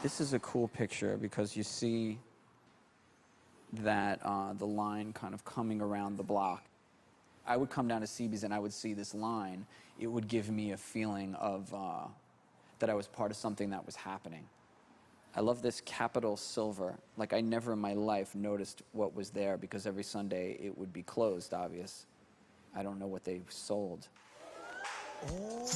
This is a cool picture because you see that the line kind of coming around the block. I would come down to Cbgb and I would see this line. It would give me a feeling of that I was part of something that was happening. I love this capital silver. Like, I never in my life noticed what was there because every Sunday it would be closed, obvious. I don't know what they sold. Oh.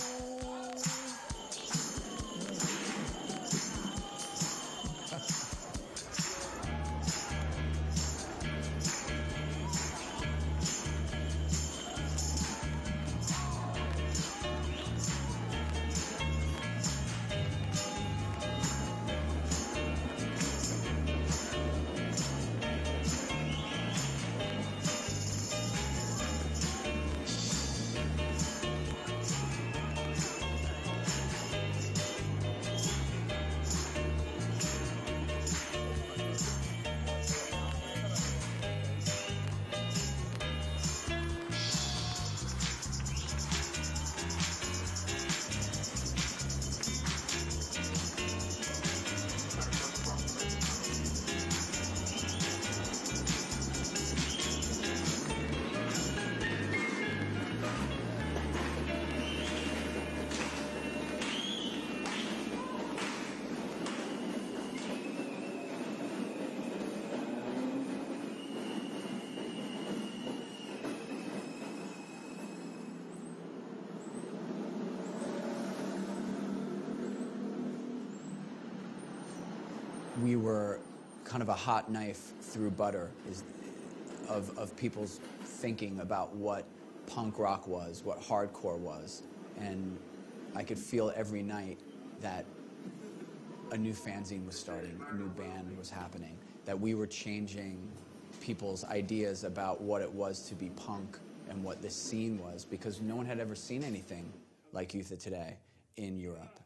We were kind of a hot knife through butter of people's thinking about what punk rock was, what hardcore was. And I could feel every night that a new fanzine was starting, a new band was happening, that we were changing people's ideas about what it was to be punk and what this scene was, because no one had ever seen anything like Youth of Today in Europe.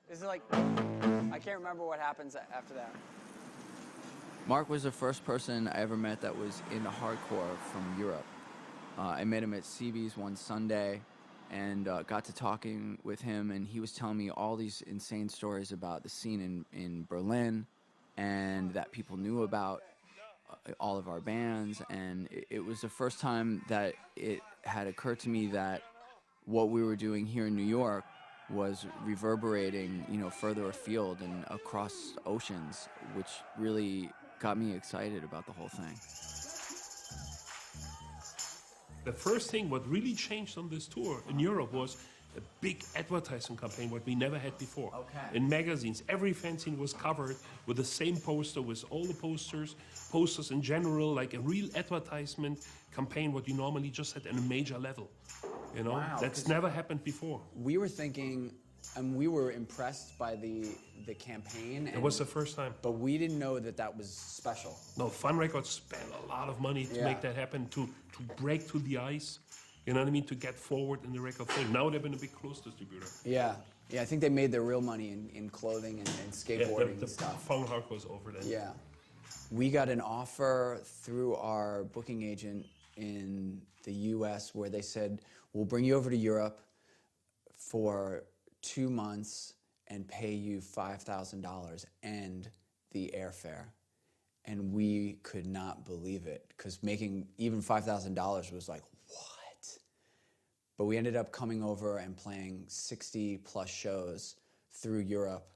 Is it like, I can't remember what happens after that. Mark was the first person I ever met that was into hardcore from Europe. I met him at Cbgb one Sunday and got to talking with him, and he was telling me all these insane stories about the scene in Berlin and that people knew about all of our bands, and it was the first time that it had occurred to me that what we were doing here in New York was reverberating, you know, further afield and across oceans, which really got me excited about the whole thing. The first thing what really changed on this tour in Europe was a big advertising campaign, what we never had before. Okay. In magazines, every fanzine was covered with the same poster, with all the posters in general, like a real advertisement campaign, what you normally just had on a major level. You know, wow, that's never happened before. We were thinking, and we were impressed by the campaign. It was the first time. But we didn't know that that was special. No, Fun Records spent a lot of money to make that happen, to break through the ice, you know what I mean, to get forward in the record thing. Now they've been a big clothes distributor. Yeah, I think they made their real money in clothing and skateboarding the stuff. Fun hardcore was over then. Yeah. We got an offer through our booking agent in the US where they said, we'll bring you over to Europe for 2 months and pay you $5,000 and the airfare. And we could not believe it, because making even $5,000 was like, what? But we ended up coming over and playing 60 plus shows through Europe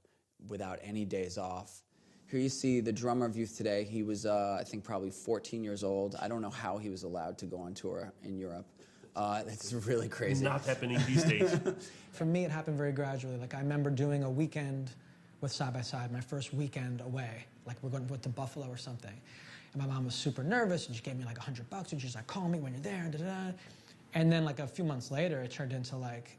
without any days off. Here you see the drummer of Youth Today. He was, I think, probably 14 years old. I don't know how he was allowed to go on tour in Europe. That's really crazy. Not happening these days. For me, it happened very gradually. Like, I remember doing a weekend with Side by Side, my first weekend away. Like, we're going to Buffalo or something. And my mom was super nervous, and she gave me like $100, and she's like, call me when you're there, and da-da-da. And then like a few months later, it turned into like,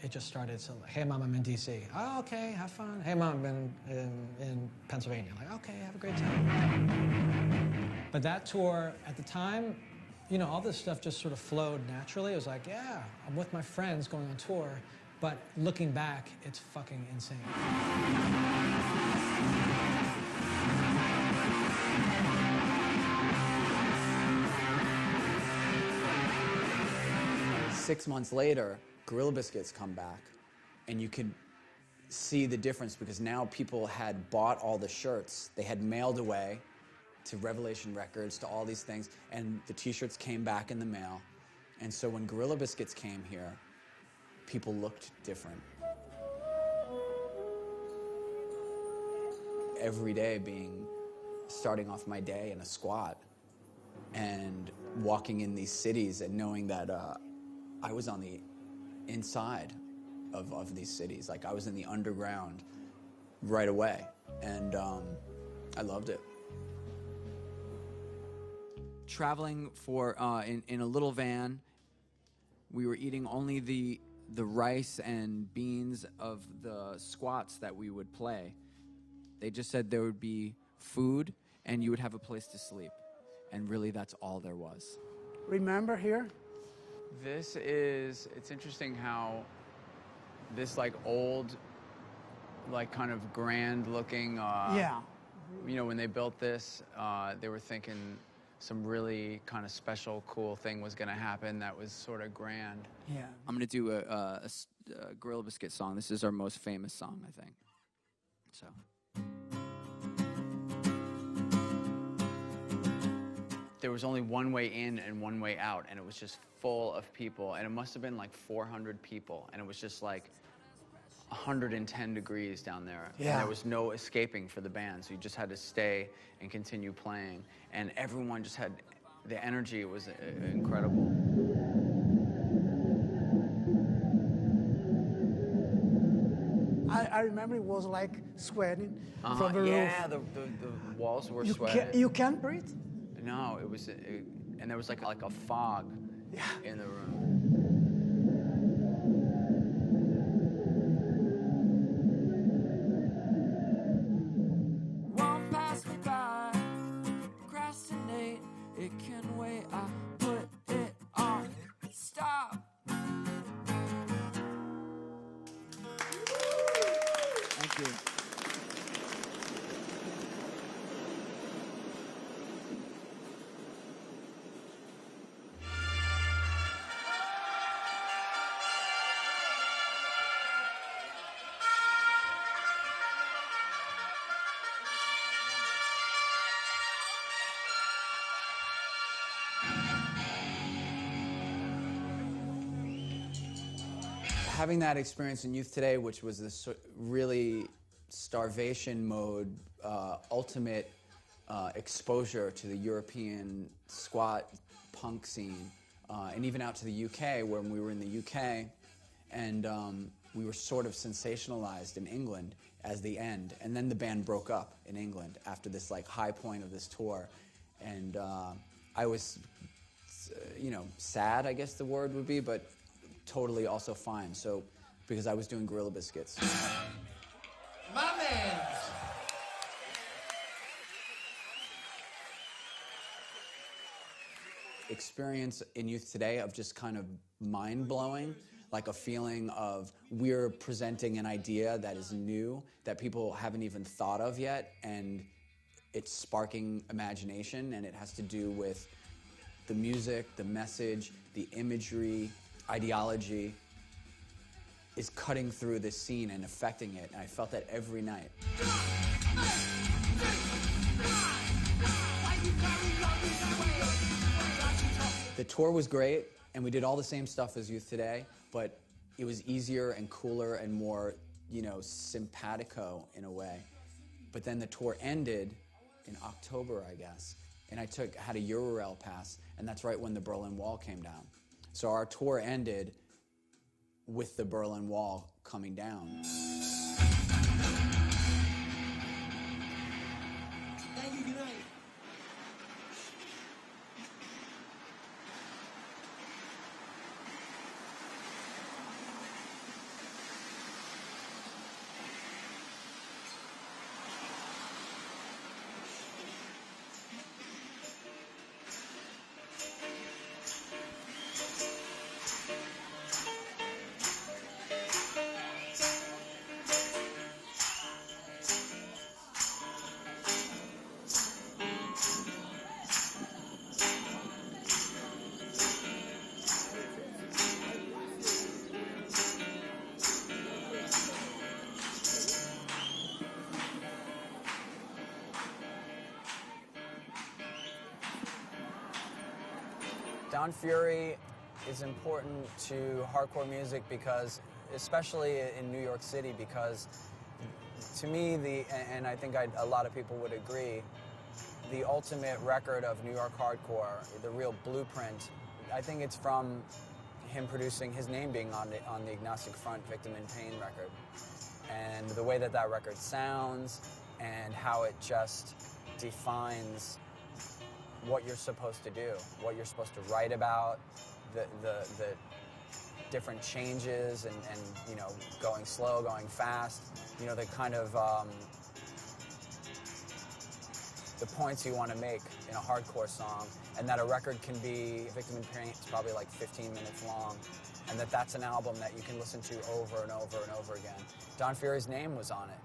it just started to like, hey mom, I'm in DC. Oh, okay, have fun. Hey mom, I'm in Pennsylvania. Like, okay, have a great time. But that tour, at the time, you know, all this stuff just sort of flowed naturally. It was like, yeah, I'm with my friends going on tour. But looking back, it's fucking insane. 6 months later, Gorilla Biscuits come back, and you could see the difference because now people had bought all the shirts. They had mailed away to Revelation Records, to all these things, and the t-shirts came back in the mail. And so when Gorilla Biscuits came here, people looked different. Every day starting off my day in a squat and walking in these cities and knowing that I was on the inside of these cities. Like, I was in the underground right away, and I loved it. Traveling for in a little van, we were eating only the rice and beans of the squats that we would play. They just said there would be food and you would have a place to sleep, and really that's all there was. Remember here? It's interesting how this like old, like kind of grand looking, Yeah. you know, when they built this, they were thinking some really kind of special, cool thing was gonna happen that was sort of grand. Yeah. I'm gonna do a Gorilla Biscuit song. This is our most famous song, I think. So. There was only one way in and one way out, and it was just full of people, and it must have been like 400 people, and it was just like 110 degrees down there. Yeah. And there was no escaping for the band, so you just had to stay and continue playing, and everyone just had, the energy was incredible. I remember it was like sweating from the roof. Yeah, the walls were sweating. You can't breathe? No, it was, and there was like a fog in the room. Won't pass me by, procrastinate, it can wait, I put it on, stop. Thank you. Having that experience in Youth Today, which was this really starvation mode, ultimate exposure to the European squat punk scene, and even out to the UK, when we were in the UK, and we were sort of sensationalized in England as the end, and then the band broke up in England after this like high point of this tour, and I was, you know, sad, I guess the word would be, but totally also fine. So, because I was doing Gorilla Biscuits. My man. Experience in Youth Today of just kind of mind-blowing, like a feeling of we're presenting an idea that is new, that people haven't even thought of yet, and it's sparking imagination, and it has to do with the music, the message, the imagery, ideology is cutting through this scene and affecting it, and I felt that every night. The tour was great, and we did all the same stuff as Youth Today, but it was easier and cooler and more, you know, simpatico in a way. But then the tour ended in October, I guess, and I had a Eurail pass, and that's right when the Berlin Wall came down. So our tour ended with the Berlin Wall coming down. Thank you, good night. Don Fury is important to hardcore music because, especially in New York City, because to me, and I think a lot of people would agree, the ultimate record of New York hardcore, the real blueprint, I think it's from him producing, his name being on the Agnostic Front Victim in Pain record. And the way that that record sounds and how it just defines what you're supposed to do, what you're supposed to write about, the different changes and you know, going slow, going fast, you know, the kind of the points you want to make in a hardcore song, and that a record can be, Victim in Pain is probably like 15 minutes long, and that's an album that you can listen to over and over and over again. Don Fury's name was on it.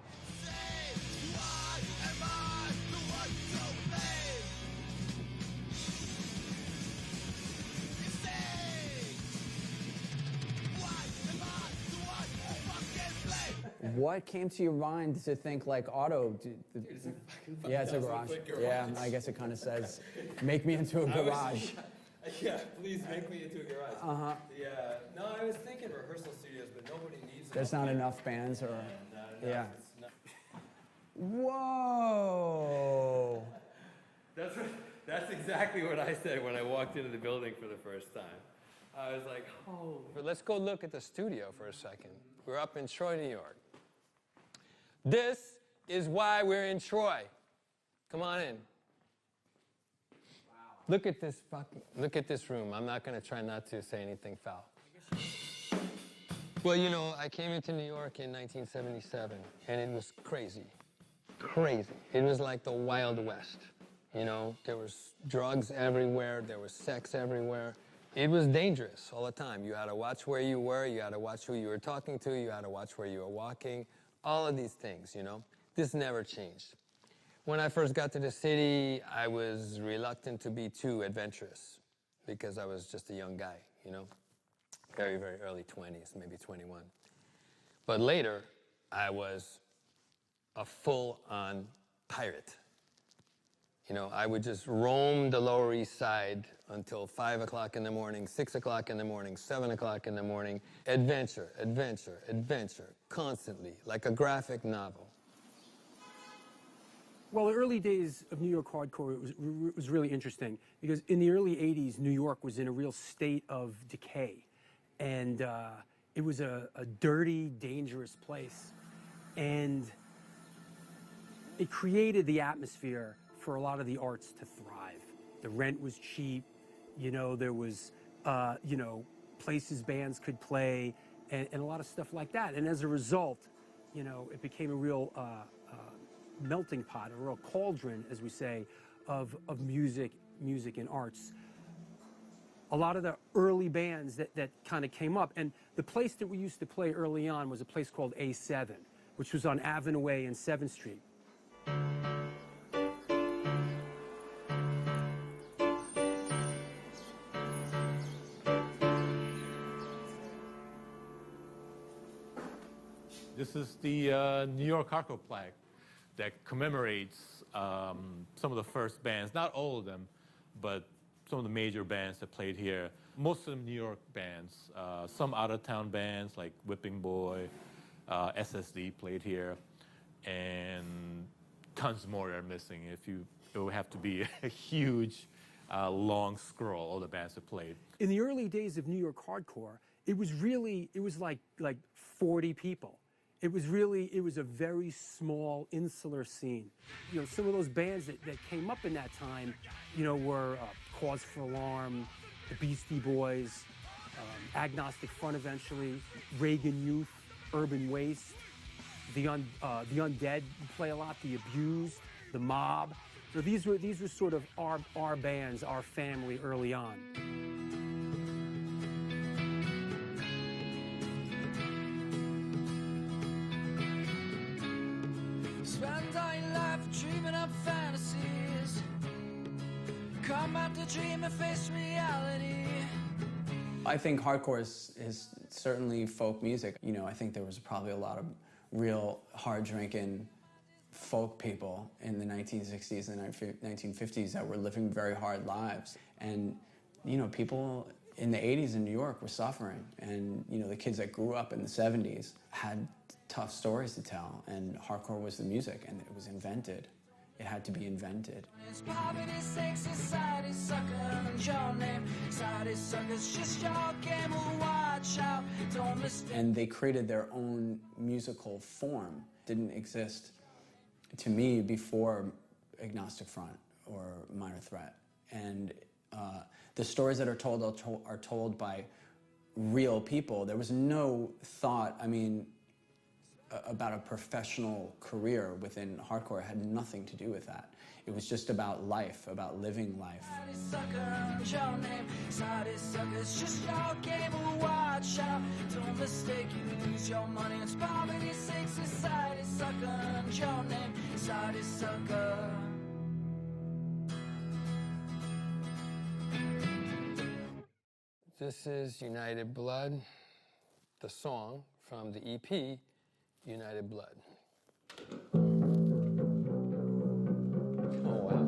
What came to your mind to think like auto? Yeah, it's a garage. Yeah, I guess it kind of says, make me into a garage. Yeah, please make me into a garage. Uh-huh. Yeah, no, I was thinking rehearsal studios, but nobody needs. There's not enough bands, or not enough. yeah. It's not. Whoa! That's exactly what I said when I walked into the building for the first time. I was like, oh. But let's go look at the studio for a second. We're up in Troy, New York. This is why we're in Troy. Come on in. Wow. Look at this room. I'm not going to try not to say anything foul. Well, you know, I came into New York in 1977, and it was crazy. Crazy. It was like the Wild West. You know, there was drugs everywhere. There was sex everywhere. It was dangerous all the time. You had to watch where you were. You had to watch who you were talking to. You had to watch where you were walking. All of these things, you know. This never changed. When I first got to the city, I was reluctant to be too adventurous because I was just a young guy, you know. Very, very early 20s, maybe 21. But later, I was a full-on pirate. You know, I would just roam the Lower East Side until 5 o'clock in the morning, 6 o'clock in the morning, 7 o'clock in the morning. Adventure, adventure, adventure, constantly, like a graphic novel. Well, the early days of New York hardcore was really interesting because in the early 80s, New York was in a real state of decay. And it was a dirty, dangerous place. And it created the atmosphere for a lot of the arts to thrive. The rent was cheap, you know, there was, you know, places bands could play and a lot of stuff like that. And as a result, you know, it became a real melting pot, a real cauldron, as we say, of music and arts. A lot of the early bands that kind of came up, and the place that we used to play early on was a place called A7, which was on Avenue A and 7th Street. This is the New York hardcore flag that commemorates some of the first bands, not all of them, but some of the major bands that played here. Most of them New York bands, some out-of-town bands like Whipping Boy, SSD played here, and tons more are missing. It would have to be a huge long scroll, all the bands that played. In the early days of New York hardcore, it was like 40 people. It was a very small, insular scene. You know, some of those bands that came up in that time, you know, were Cause for Alarm, the Beastie Boys, Agnostic Front eventually, Reagan Youth, Urban Waste, the Undead play a lot, the Abused, the Mob. So these were sort of our bands, our family early on. Spend all your life dreaming up fantasies. Come out to dream and face reality. I think hardcore is certainly folk music. You know, I think there was probably a lot of real hard-drinking folk people in the 1960s and 1950s that were living very hard lives. And, you know, people in the 80s in New York were suffering. And, you know, the kids that grew up in the 70s had tough stories to tell. And hardcore was the music, and it was invented. It had to be invented. It's poverty, sex, society, sucker, and your name. Society suckers, just your game, watch out, don't mistake. And they created their own musical form. Didn't exist, to me, before Agnostic Front or Minor Threat. And the stories that are told by real people. There was no thought, I mean, about a professional career within hardcore. It had nothing to do with that. It was just about life, about living life. Watch out, don't mistake, you lose your money. It's poverty, sex, society, sucker, and your name, society, sucker. This is United Blood, the song from the EP, United Blood. Oh, wow.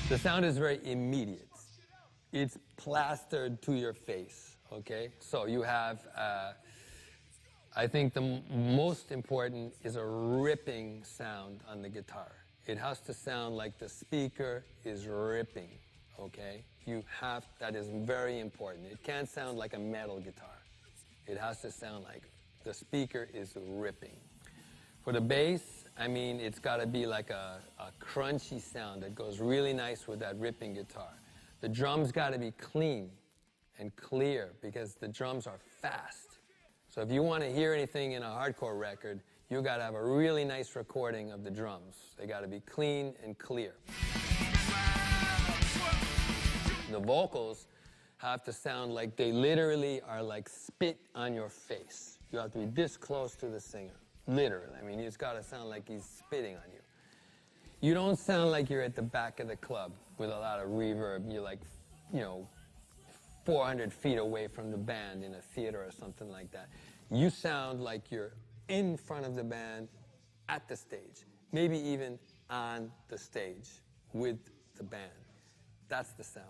The sound is very immediate. It's plastered to your face, okay? So you have, I think the most important is a ripping sound on the guitar. It has to sound like the speaker is ripping, okay? That is very important. It can't sound like a metal guitar. It has to sound like the speaker is ripping. For the bass, I mean, it's got to be like a crunchy sound that goes really nice with that ripping guitar. The drums got to be clean and clear because the drums are fast. So if you want to hear anything in a hardcore record, you got to have a really nice recording of the drums. They got to be clean and clear. The vocals have to sound like they literally are like spit on your face. You have to be this close to the singer. Literally. I mean, it's got to sound like he's spitting on you. You don't sound like you're at the back of the club with a lot of reverb. You're like, 400 feet away from the band in a theater or something like that. You sound like you're in front of the band at the stage, maybe even on the stage with the band. That's the sound.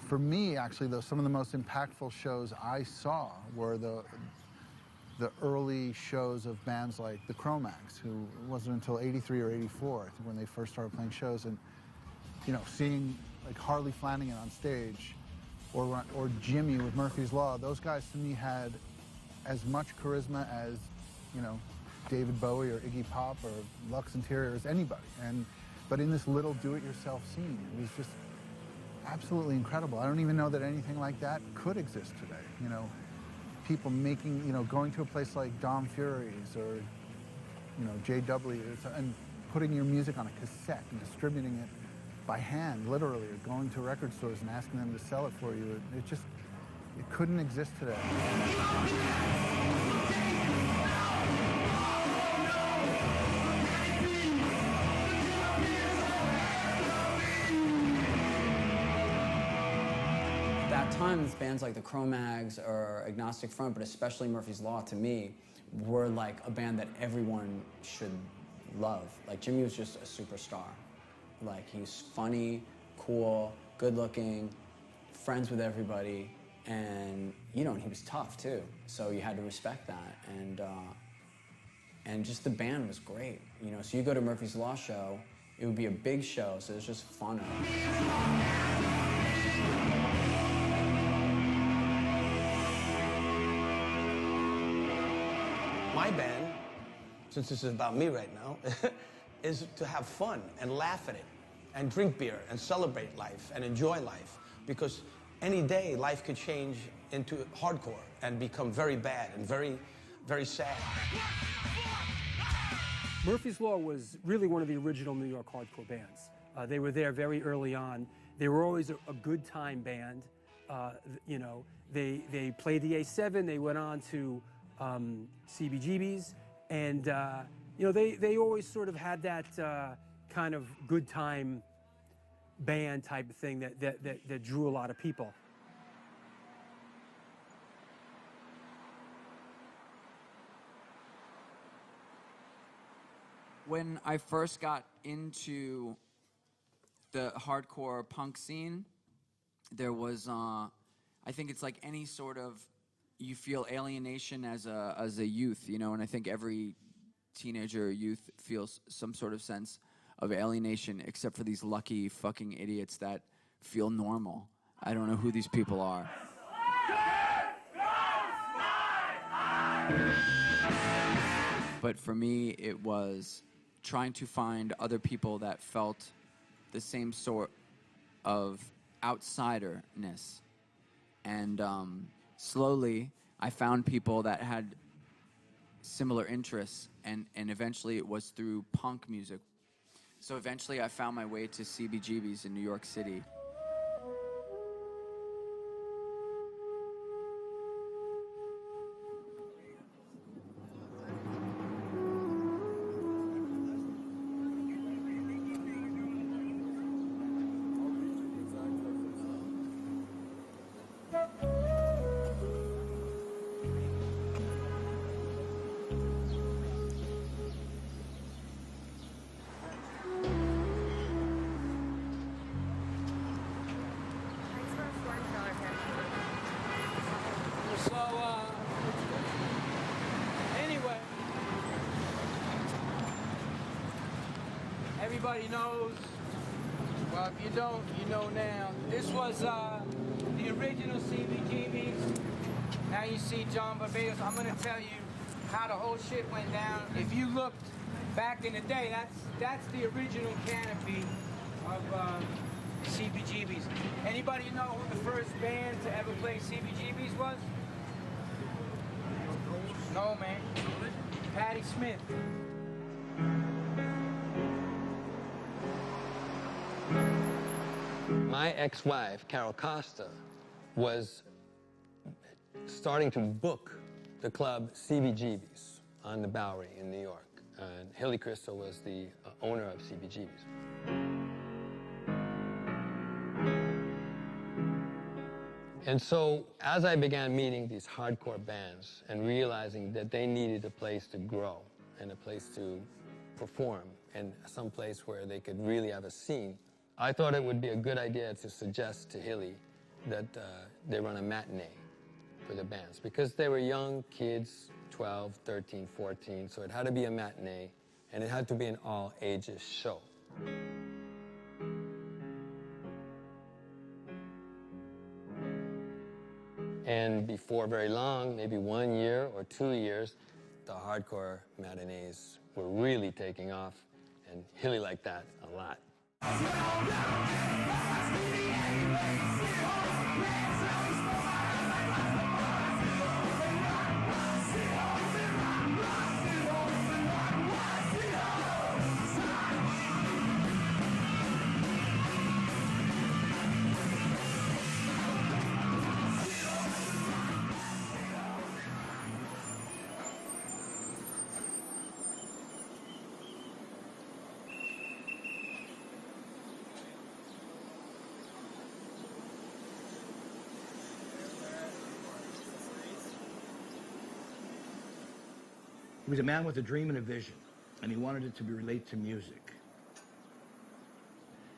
For me, actually, though, some of the most impactful shows I saw were the early shows of bands like the Cro-Mags, who it wasn't until '83 or '84, I think, when they first started playing shows, and seeing like Harley Flanagan on stage, or Jimmy with Murphy's Law. Those guys to me had as much charisma as David Bowie or Iggy Pop or Lux Interiors, anybody. But in this little do-it-yourself scene, it was just absolutely incredible. I don't even know that anything like that could exist today. You know, people making, you know, going to a place like Dom Fury's or, you know, JW's and putting your music on a cassette and distributing it by hand, literally, or going to record stores and asking them to sell it for you. It couldn't exist today. At that time, bands like the Cro-Mags or Agnostic Front, but especially Murphy's Law, to me, were like a band that everyone should love. Like, Jimmy was just a superstar. Like, he's funny, cool, good-looking, friends with everybody, and, you know, he was tough, too. So you had to respect that, and just the band was great. You know, so you go to Murphy's Law show, it would be a big show, so it was just fun. My band, since this is about me right now, is to have fun and laugh at it and drink beer and celebrate life and enjoy life, because any day life could change into hardcore and become very bad and very, very sad. Murphy's Law was really one of the original New York hardcore bands. They were there very early on. They were always a good time band. You know, they played the A7. They went on to CBGB's, and you know, they always sort of had that kind of good time band type of thing that drew a lot of people. When I first got into the hardcore punk scene, there was, I think it's like any sort of, you feel alienation as a youth, you know, and I think every teenager or youth feels some sort of sense of alienation, except for these lucky fucking idiots that feel normal. I don't know who these people are. But for me, it was trying to find other people that felt the same sort of outsiderness. And slowly, I found people that had similar interests, and eventually it was through punk music. So eventually I found my way to CBGB's in New York City. Anyway, everybody knows, well, if you don't, you know now. This was the original CBGBs. Now you see John Barbados. I'm gonna tell you how the whole shit went down. If you looked back in the day, that's the original canopy of CBGBs. Anybody know who the first band to ever play CBGBs was? No, man. Patti Smith. My ex-wife, Carol Costa, was starting to book the club CBGB's on the Bowery in New York. And Hilly Crystal was the owner of CBGB's. And so, as I began meeting these hardcore bands and realizing that they needed a place to grow and a place to perform and some place where they could really have a scene, I thought it would be a good idea to suggest to Hilly that they run a matinee for the bands, because they were young kids, 12, 13, 14, so it had to be a matinee, and it had to be an all-ages show. And before very long, maybe 1 year or 2 years, the hardcore matinees were really taking off, and Hilly liked that a lot. He was a man with a dream and a vision, and he wanted it to be related to music.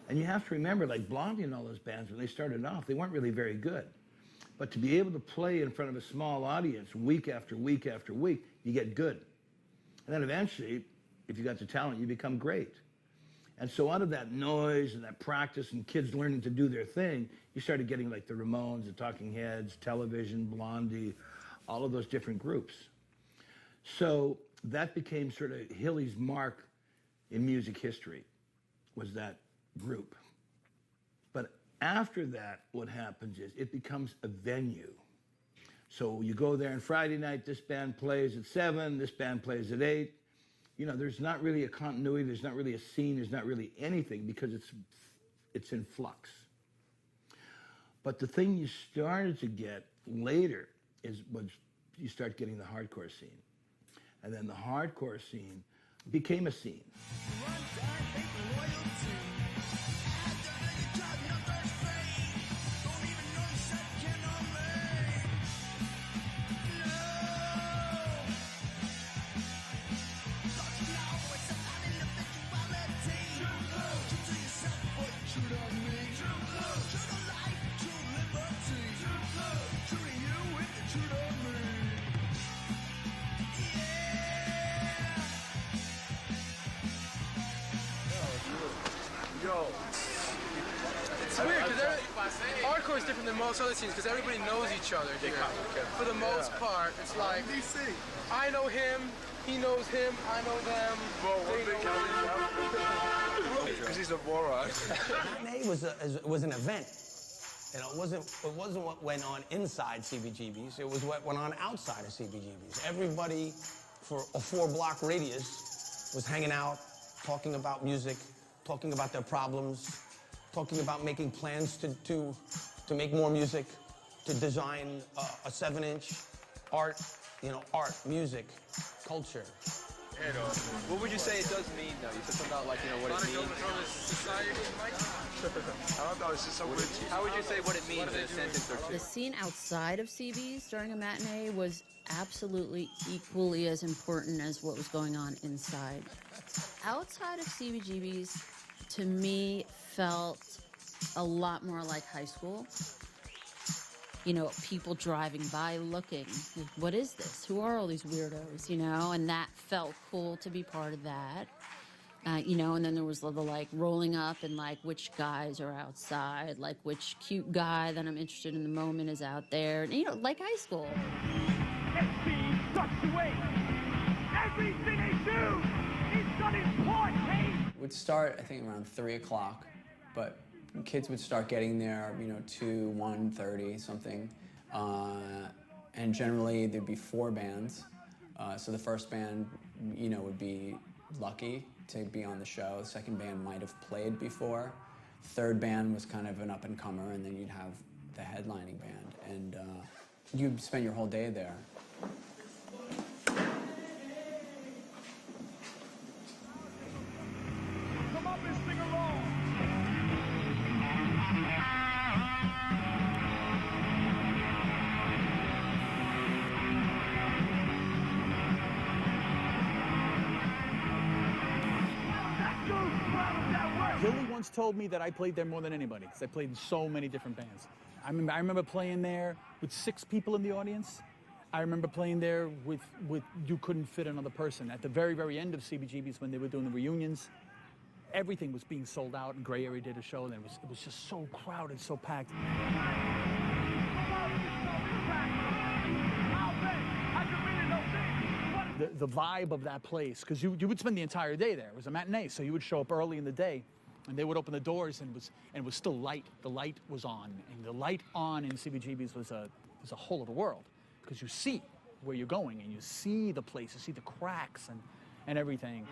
And you have to remember, like Blondie and all those bands, when they started off, they weren't really very good. But to be able to play in front of a small audience week after week after week, you get good. And then eventually, if you got the talent, you become great. And so out of that noise and that practice and kids learning to do their thing, you started getting like the Ramones, the Talking Heads, Television, Blondie, all of those different groups. So that became sort of Hilly's mark in music history, was that group. But after that, what happens is it becomes a venue. So you go there on Friday night, this band plays at 7, this band plays at 8. You know, there's not really a continuity, there's not really a scene, there's not really anything because it's in flux. But the thing you started to get later was you start getting the hardcore scene. And then the hardcore scene became a scene. It's weird because hardcore is different than most other scenes because everybody knows each other here. For the most part, it's like I know him, he knows him, I know them. Because he's a moron. Matinee was an event. You know, it wasn't what went on inside CBGB's. It was what went on outside of CBGB's. Everybody for a 4-block radius was hanging out, talking about music, talking about their problems, talking about making plans to make more music, to design a 7-inch art, music, culture. What would you say it does mean, though? You said something about, like, what it means. How would you say what it means in a sentence or two? The scene outside of CB's during a matinee was absolutely equally as important as what was going on inside. Outside of CBGB's, to me, felt a lot more like high school. You know, people driving by looking, what is this? Who are all these weirdos, And that felt cool to be part of that. And then there was the, rolling up and, which guys are outside, which cute guy that I'm interested in the moment is out there. And, like high school. Everything they do is done in part, hey? It would start, I think, around 3 o'clock, but kids would start getting there, 2, 1:30, something. And generally, there'd be 4 bands. So the first band, would be lucky to be on the show. The second band might have played before. Third band was kind of an up-and-comer, and then you'd have the headlining band. And you'd spend your whole day there. Come up and sing along. Billy once told me that I played there more than anybody, because I played in so many different bands. I remember playing there with 6 people in the audience. I remember playing there with you couldn't fit another person. At the very, very end of CBGB's, when they were doing the reunions, everything was being sold out, and Gray Area did a show, and it was just so crowded, so packed. the vibe of that place, because you would spend the entire day there. It was a matinee, so you would show up early in the day, and they would open the doors, and it was still light. The light was on, and the light on in CBGB's was a whole other world, because you see where you're going, and you see the place, you see the cracks and everything.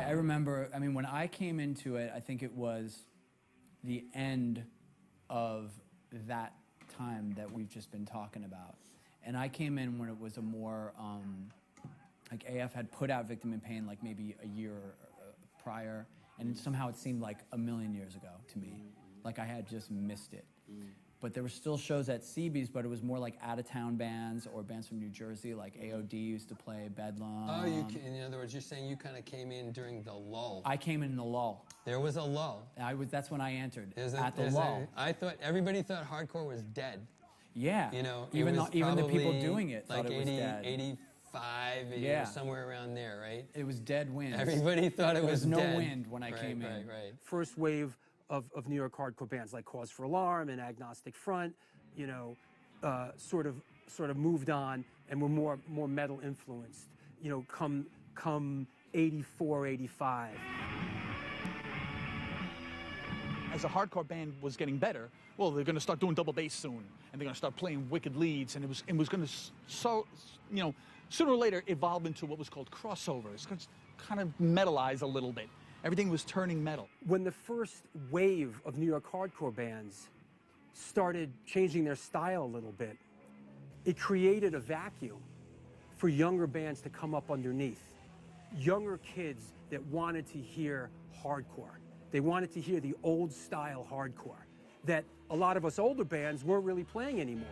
I remember, I mean, when I came into it, I think it was the end of that time that we've just been talking about. And I came in when it was a more, like AF had put out Victim in Pain like maybe a year prior, and somehow it seemed like a million years ago to me. Like I had just missed it. But there were still shows at CB's, but it was more like out-of-town bands or bands from New Jersey, like AOD used to play, Bedlam. Oh, in other words, you're saying you kind of came in during the lull. I came in the lull. There was a lull. That's when I entered, at the lull. Everybody thought hardcore was dead. Yeah. You know, even the people doing it thought like it was dead. 85, yeah. Somewhere around there, right? It was dead wind. Everybody thought it was dead. There was no wind when I came in. Right. First wave of New York hardcore bands like Cause for Alarm and Agnostic Front, you know, sort of moved on and were more metal influenced, you know, come 84, 85. As a hardcore band was getting better, well, they're going to start doing double bass soon, and they're going to start playing wicked leads, and it was going to sooner or later evolve into what was called crossovers, kind of metalize a little bit. Everything was turning metal. When the first wave of New York hardcore bands started changing their style a little bit, it created a vacuum for younger bands to come up underneath. Younger kids that wanted to hear hardcore. They wanted to hear the old style hardcore that a lot of us older bands weren't really playing anymore.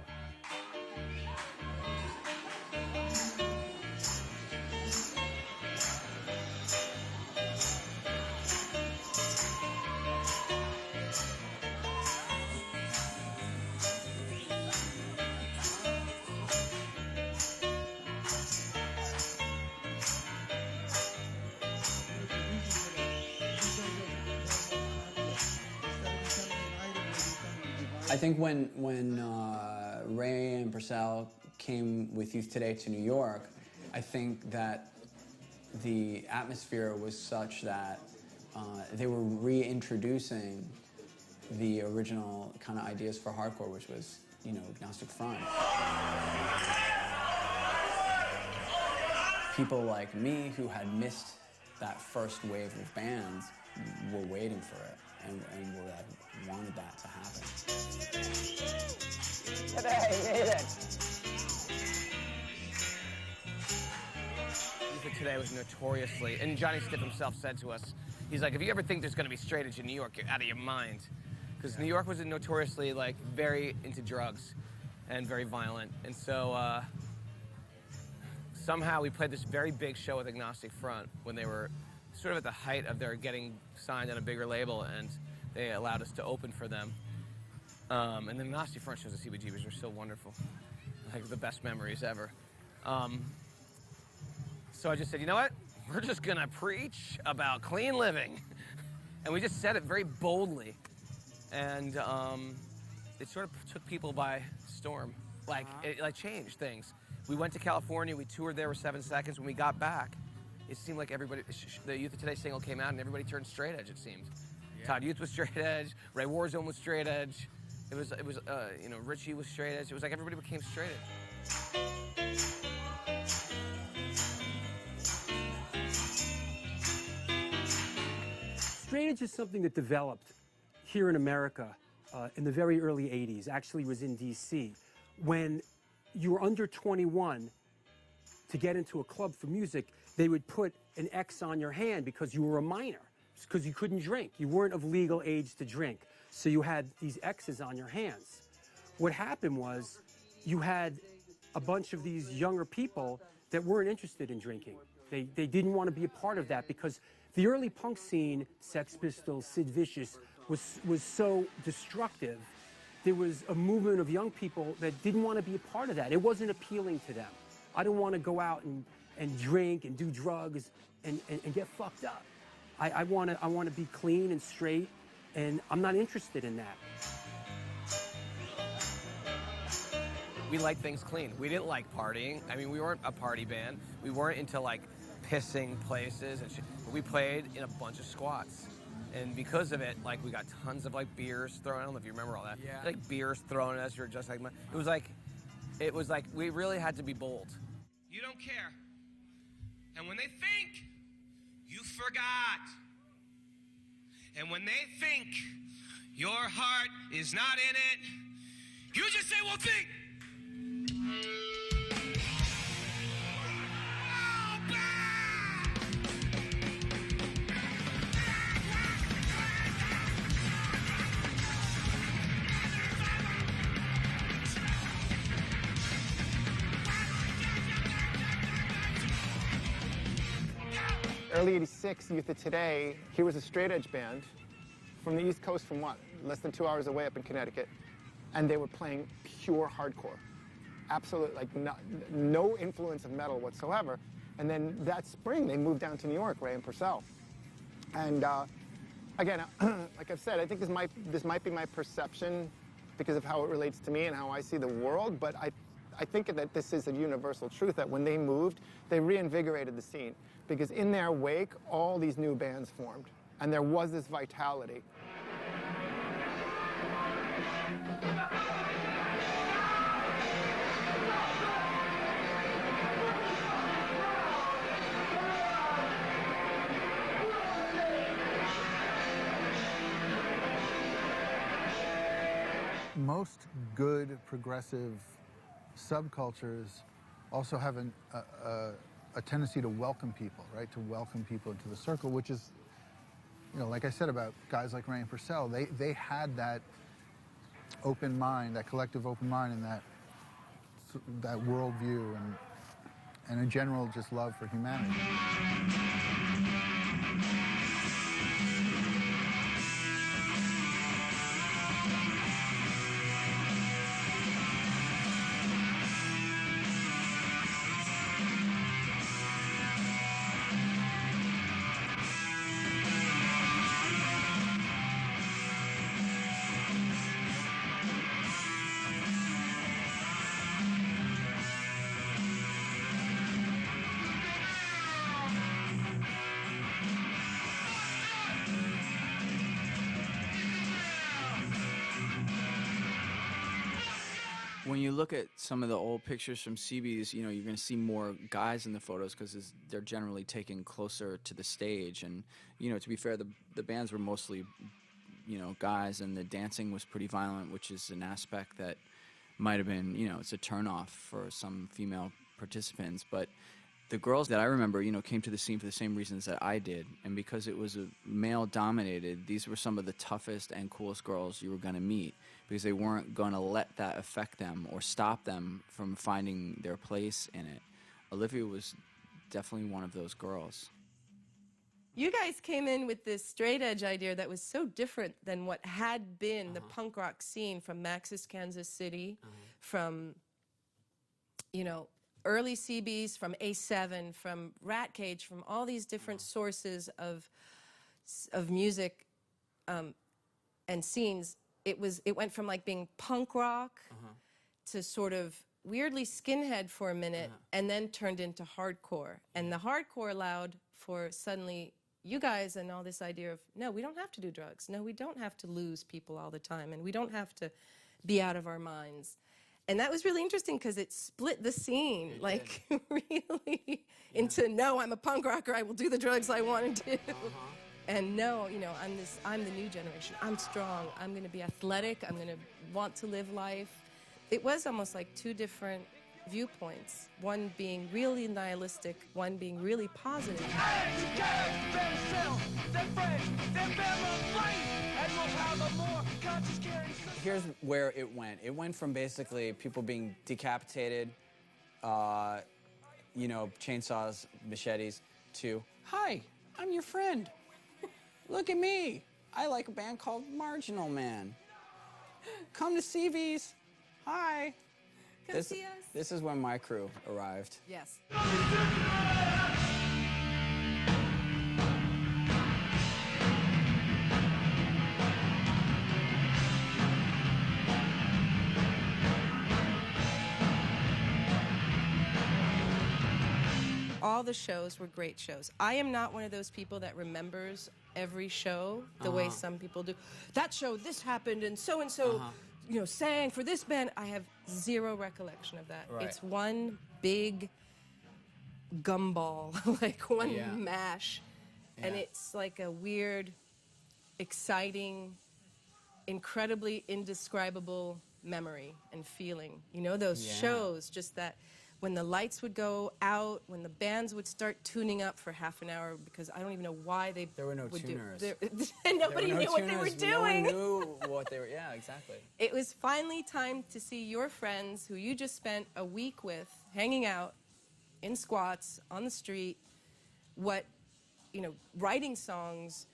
I think when Ray and Purcell came with Youth Today to New York, I think that the atmosphere was such that they were reintroducing the original kind of ideas for hardcore, which was, you know, Agnostic Front. People like me who had missed that first wave of bands were waiting for it and wanted that to happen. Today, made it. Youth Today was notoriously, and Johnny Stiff himself said to us, he's like, if you ever think there's going to be straight edge in New York, you're out of your mind. Because New York was notoriously, like, very into drugs and very violent. And so somehow we played this very big show with Agnostic Front when they were sort of at the height of their getting signed on a bigger label, and they allowed us to open for them. And the Agnostic Front shows at CBGB's were so wonderful. Like, the best memories ever. So I just said, you know what? We're just gonna preach about clean living. And we just said it very boldly. And it sort of took people by storm. Like, it changed things. We went to California, we toured there with 7 Seconds. When we got back, it seemed like everybody, the Youth of Today single came out and everybody turned straight edge, it seemed. Yeah. Todd Youth was straight edge, Ray Warzone was straight edge. It was you know, Richie was straight edge. It was like everybody became straight edge. Straight edge is something that developed here in America in the very early 80s, actually was in DC. When you were under 21, to get into a club for music, they would put an X on your hand because you were a minor, because you couldn't drink. You weren't of legal age to drink. So you had these X's on your hands. What happened was you had a bunch of these younger people that weren't interested in drinking. They didn't want to be a part of that because the early punk scene, Sex Pistols, Sid Vicious, was so destructive. There was a movement of young people that didn't want to be a part of that. It wasn't appealing to them. I don't want to go out and drink and do drugs and get fucked up. I want to be clean and straight And I'm not interested in that. We liked things clean. We didn't like partying. I mean, we weren't a party band. We weren't into like pissing places and shit. But we played in a bunch of squats. And because of it, like we got tons of like beers thrown. I don't know if you remember all that. Yeah. Like beers thrown at us. You're just like, it was like we really had to be bold. You don't care. And when they think you forgot, and when they think your heart is not in it, you just say, well, think. Early '86, Youth of Today, he was a straight edge band from the East Coast, from what, less than 2 hours away up in Connecticut, and they were playing pure hardcore. Absolute, like no influence of metal whatsoever. And then that spring, they moved down to New York, Ray and Purcell. And again, like I've said, I think this might be my perception because of how it relates to me and how I see the world, but I think that this is a universal truth, that when they moved, they reinvigorated the scene. Because in their wake, all these new bands formed. And there was this vitality. Most good progressive subcultures also have a tendency to welcome people, right? To welcome people into the circle, which is, you know, like I said about guys like Ray and Purcell, they had that open mind, that collective open mind, and that worldview, and in general, just love for humanity. When you look at some of the old pictures from CBs, you know, you're going to see more guys in the photos because they're generally taken closer to the stage. And, you know, to be fair, the bands were mostly, you know, guys, and the dancing was pretty violent, which is an aspect that might have been, you know, it's a turnoff for some female participants. But the girls that I remember, you know, came to the scene for the same reasons that I did. And because it was a male-dominated, these were some of the toughest and coolest girls you were going to meet, because they weren't going to let that affect them or stop them from finding their place in it. Olivia was definitely one of those girls. You guys came in with this straight edge idea that was so different than what had been the punk rock scene from Max's Kansas City, from, you know, early CBs, from A7, from Rat Cage, from all these different sources of music and scenes. It went from like being punk rock to sort of weirdly skinhead for a minute, and then turned into hardcore. And the hardcore allowed for suddenly you guys and all this idea of, no, we don't have to do drugs. No, we don't have to lose people all the time, and we don't have to be out of our minds. And that was really interesting because it split the scene, like really into, no, I'm a punk rocker, I will do the drugs I want to do. And no, you know, I'm the new generation. I'm strong, I'm gonna be athletic, I'm gonna want to live life. It was almost like two different viewpoints, one being really nihilistic, one being really positive. Here's where it went. It went from basically people being decapitated, you know, chainsaws, machetes, to, hi, I'm your friend. Look at me. I like a band called Marginal Man. Come to CV's. Hi. Come see us. This is when my crew arrived. Yes. all the shows were great shows. I am not one of those people that remembers every show the way some people do. That show, this happened, and so, you know, sang for this band. I have zero recollection of that. Right. It's one big gumball, like one mash. And it's like a weird, exciting, incredibly indescribable memory and feeling. You know, those shows, just that when the lights would go out, when the bands would start tuning up for half an hour, because I don't even know why they There were no would tuners. and nobody knew what they were doing. No one knew what they were, yeah, exactly. It was finally time to see your friends who you just spent a week with, hanging out in squats, on the street, you know, writing songs,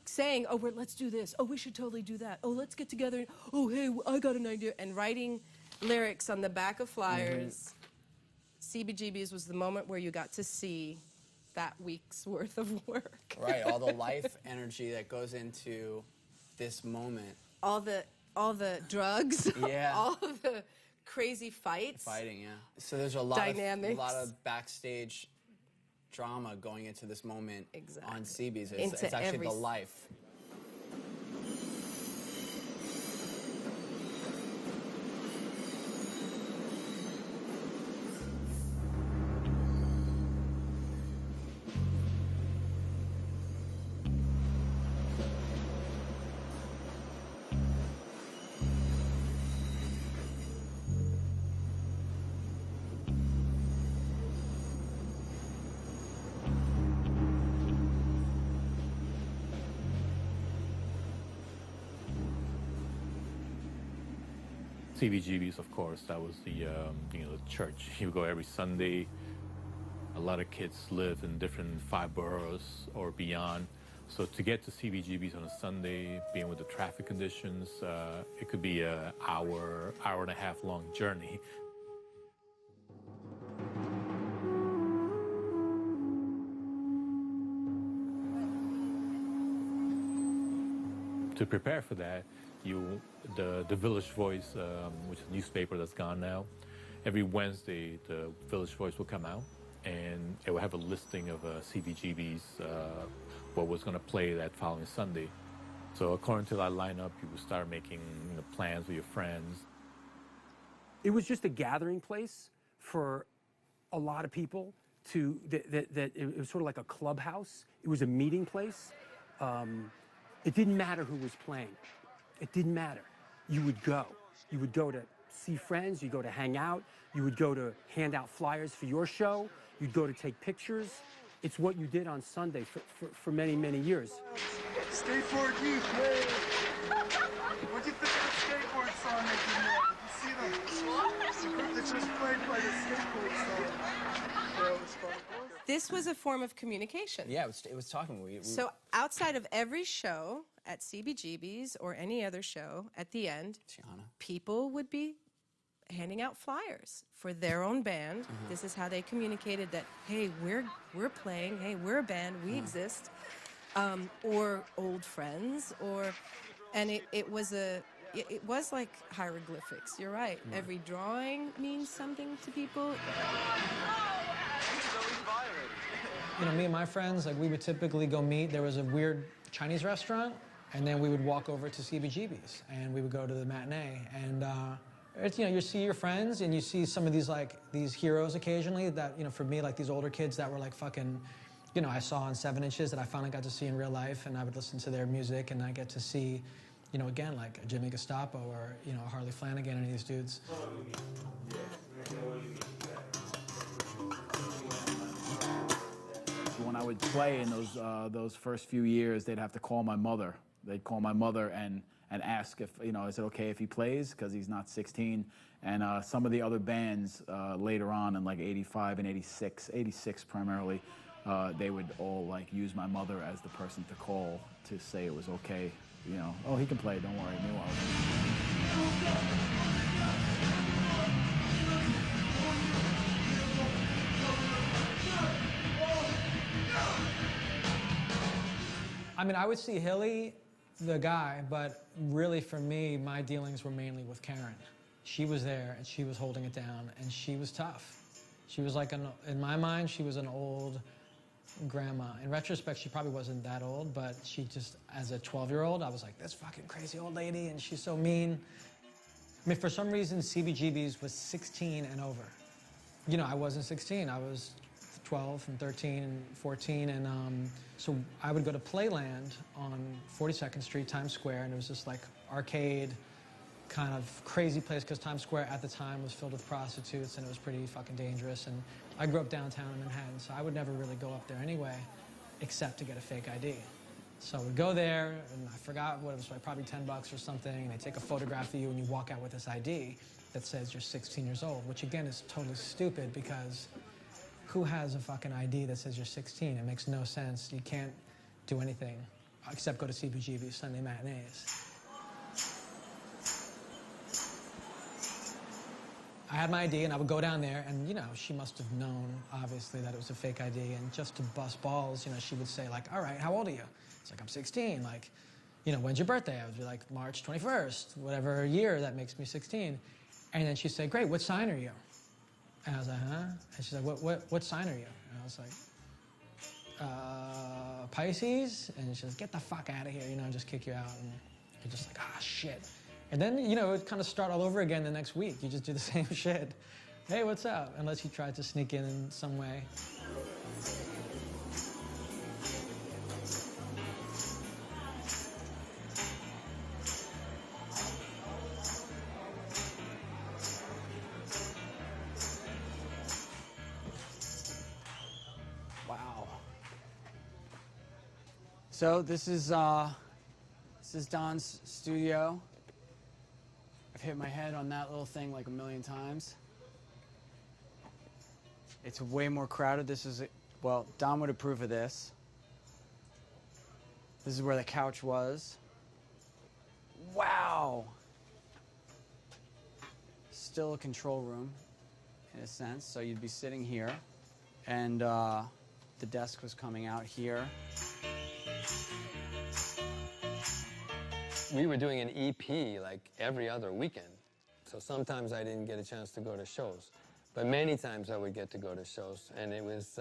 saying, oh, let's do this. Oh, we should totally do that. Oh, let's get together. Oh, hey, I got an idea. And writing lyrics on the back of flyers. CBGB's was the moment where you got to see that week's worth of work. Right, all the life energy that goes into this moment. All the drugs. Yeah. All of the crazy fights. Fighting, yeah. So there's a lot of backstage drama going into this moment on CB's. It's actually the life. CBGB's, of course, that was the you know, the church. You go every Sunday. A lot of kids live in different 5 boroughs or beyond. So to get to CBGB's on a Sunday, being with the traffic conditions, it could be an hour and a half long journey. To prepare for that, the Village Voice, which is a newspaper that's gone now, every Wednesday the Village Voice will come out and it will have a listing of CBGB's, what was going to play that following Sunday. So according to that lineup, you would start making plans with your friends. It was just a gathering place for a lot of people. It was sort of like a clubhouse. It was a meeting place. It didn't matter who was playing. It didn't matter. You would go. You would go to see friends. You'd go to hang out. You would go to hand out flyers for your show. You'd go to take pictures. It's what you did on Sunday for many, many years. Skateboard youth, hey! What'd you think of the skateboard song they did there? Did you see them? The group that just played by the skateboard song. Yeah, it was fun. This was a form of communication. Yeah, it was talking. So outside of every show at CBGB's or any other show, at the end, people would be handing out flyers for their own band. This is how they communicated that, hey, we're playing, hey, we're a band, we exist, or old friends, and it was like hieroglyphics. You're right. Every drawing means something to people. You know, me and my friends, like, we would typically go meet. There was a weird Chinese restaurant, and then we would walk over to CBGB's, and we would go to the matinee. And it's, you know, you see your friends, and you see some of these heroes occasionally that, you know, for me, like these older kids that were like fucking, you know, I saw on 7 Inches that I finally got to see in real life, and I would listen to their music, and I get to see, you know, again, like a Jimmy Gestapo or, you know, Harley Flanagan and these dudes. When I would play in those first few years, they'd have to call my mother. They'd call my mother and ask if, you know, is it okay if he plays, because he's not 16. And some of the other bands later on in like 85 and 86 primarily, they would all like use my mother as the person to call to say it was okay. You know, oh, he can play, don't worry. Meanwhile, I mean, I would see Hilly, the guy, but really for me, my dealings were mainly with Karen. She was there, and she was holding it down, and she was tough. She was like, in my mind, she was an old grandma. In retrospect, she probably wasn't that old, but she just, as a 12-year-old, I was like, this fucking crazy old lady, and she's so mean. I mean, for some reason, CBGB's was 16 and over. You know, I wasn't 16. I was 12 and 13 and 14, and so I would go to Playland on 42nd Street, Times Square, and it was just like arcade, kind of crazy place, because Times Square at the time was filled with prostitutes, and it was pretty fucking dangerous, and I grew up downtown in Manhattan, so I would never really go up there anyway, except to get a fake ID. So I would go there, and I forgot what it was, like probably $10 or something, and they take a photograph of you, and you walk out with this ID that says you're 16 years old, which again is totally stupid, because who has a fucking ID that says you're 16? It makes no sense. You can't do anything except go to CBGB Sunday matinees. I had my ID, and I would go down there, and, you know, she must have known, obviously, that it was a fake ID, and just to bust balls, you know, she would say, like, all right, how old are you? It's like, I'm 16. Like, you know, when's your birthday? I would be like, March 21st, whatever year that makes me 16. And then she'd say, great, what sign are you? And I was like, huh? And she's like, what sign are you? And I was like, Pisces? And she says, get the fuck out of here, you know, and just kick you out. And you're just like, ah, shit. And then, you know, it kind of start all over again the next week. You just do the same shit. Hey, what's up? Unless you try to sneak in some way. Wow. So this is Don's studio. I've hit my head on that little thing like a million times. It's way more crowded. This is, well, Don would approve of this. This is where the couch was. Wow. Still a control room, in a sense. So you'd be sitting here, and the desk was coming out here. We were doing an EP like every other weekend. So sometimes I didn't get a chance to go to shows, but many times I would get to go to shows. And it was,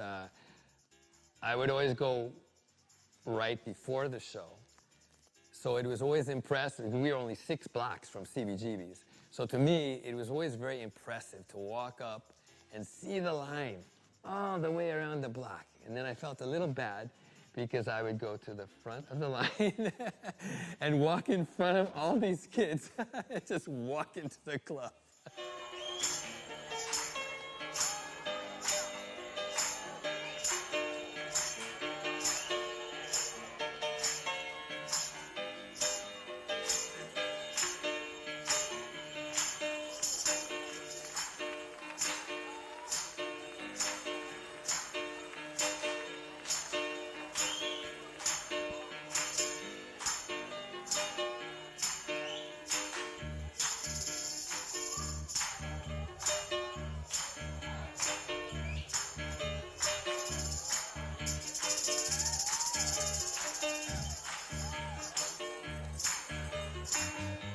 I would always go right before the show. So it was always impressive. We were only 6 blocks from CBGB's. So to me, it was always very impressive to walk up and see the line all the way around the block. And then I felt a little bad because I would go to the front of the line and walk in front of all these kids and just walk into the club.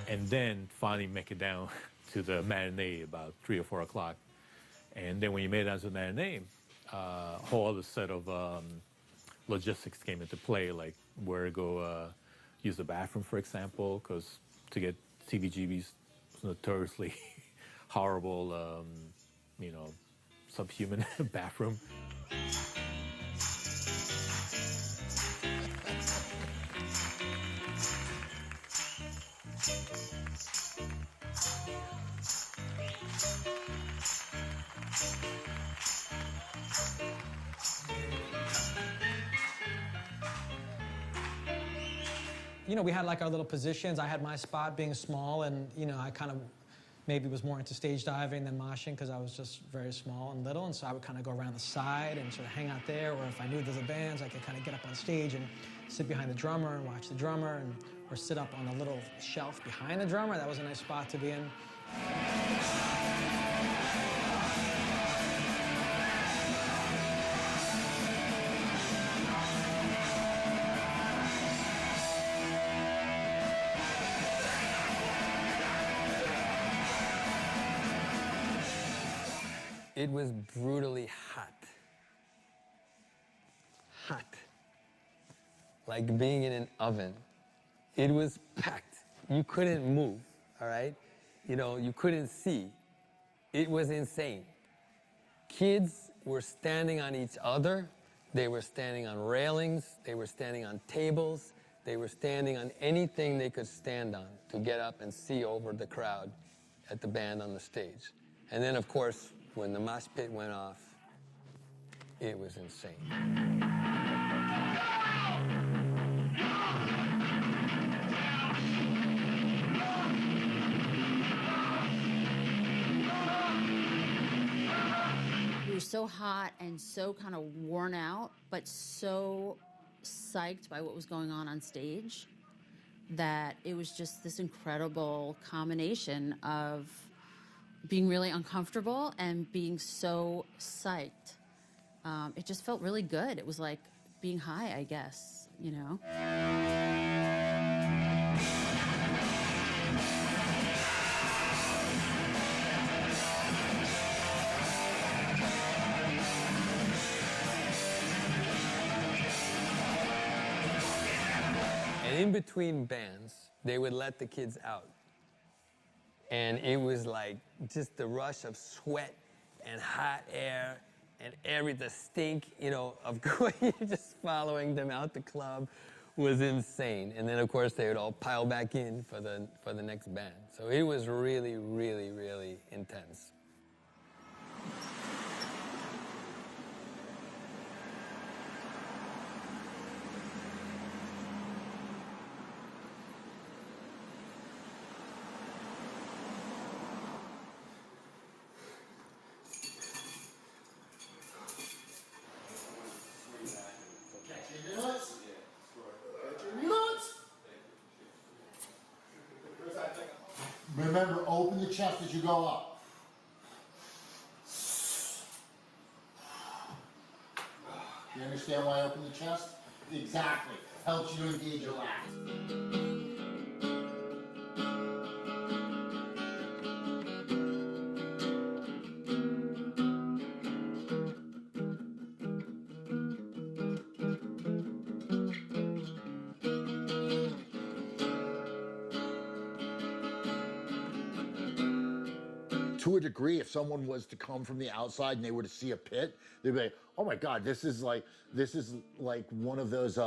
And then finally make it down to the matinee about 3 or 4 o'clock. And then when you made it down to the matinee, a whole other set of logistics came into play, like where to go use the bathroom, for example, because to get CBGB's notoriously horrible, you know, subhuman bathroom. You know, we had like our little positions. I had my spot being small, and, you know, I kind of maybe was more into stage diving than moshing because I was just very small and little, and so I would kind of go around the side and sort of hang out there, or if I knew there were bands, I could kind of get up on stage and sit behind the drummer and watch the drummer, and, or sit up on a little shelf behind the drummer. That was a nice spot to be in. It was brutally hot. Hot. Like being in an oven. It was packed. You couldn't move, all right? You know, you couldn't see. It was insane. Kids were standing on each other. They were standing on railings. They were standing on tables. They were standing on anything they could stand on to get up and see over the crowd at the band on the stage. And then, of course, when the mosh pit went off, it was insane. We were so hot and so kind of worn out, but so psyched by what was going on stage that it was just this incredible combination of being really uncomfortable and being so psyched. It just felt really good. It was like being high, I guess, you know? And in between bands, they would let the kids out. And it was like just the rush of sweat and hot air and the stink, you know, of just following them out the club was insane. And then, of course, they would all pile back in for the next band. So it was really, really, really intense. Remember, open the chest as you go up. You understand why I open the chest? Exactly. Helps you engage your lats. To a degree, if someone was to come from the outside and they were to see a pit, they'd be like, oh my God, this is like one of those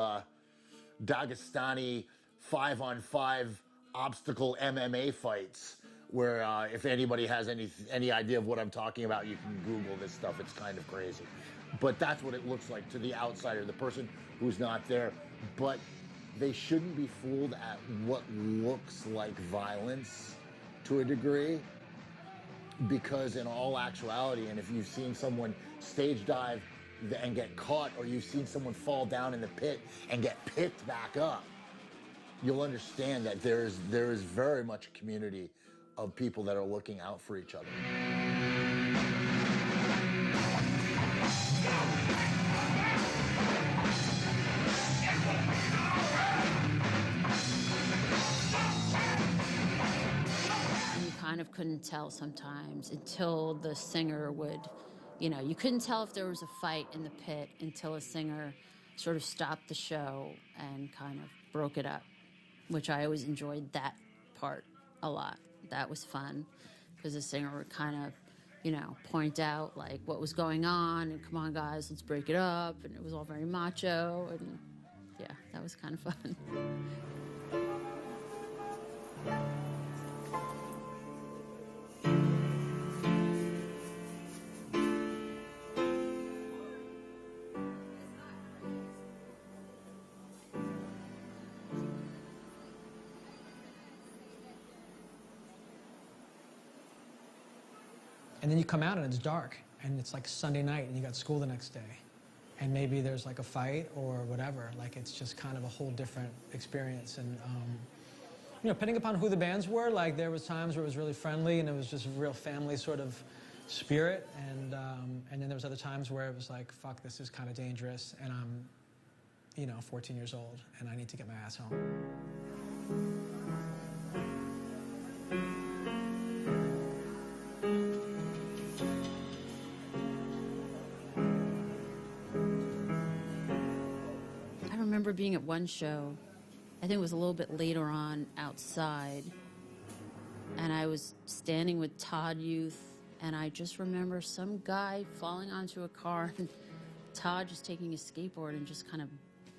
Dagestani 5-on-5 obstacle MMA fights where if anybody has any idea of what I'm talking about, you can Google this stuff. It's kind of crazy. But that's what it looks like to the outsider, the person who's not there. But they shouldn't be fooled at what looks like violence to a degree. Because in all actuality, and if you've seen someone stage dive and get caught, or you've seen someone fall down in the pit and get picked back up, you'll understand that there is very much a community of people that are looking out for each other. Kind of couldn't tell sometimes until the singer would, you know, you couldn't tell if there was a fight in the pit until a singer sort of stopped the show and kind of broke it up, which I always enjoyed that part a lot. That was fun because the singer would kind of, you know, point out like what was going on and come on guys, let's break it up. And it was all very macho and yeah, that was kind of fun. And then you come out and it's dark, and it's like Sunday night, and you got school the next day. And maybe there's like a fight or whatever. Like, it's just kind of a whole different experience. And, you know, depending upon who the bands were, like, there was times where it was really friendly, and it was just a real family sort of spirit. And then there was other times where it was like, fuck, this is kind of dangerous, and I'm, you know, 14 years old, and I need to get my ass home. remember being at one show, I think it was a little bit later on outside, and I was standing with Todd Youth, and I just remember some guy falling onto a car, and Todd just taking his skateboard and just kind of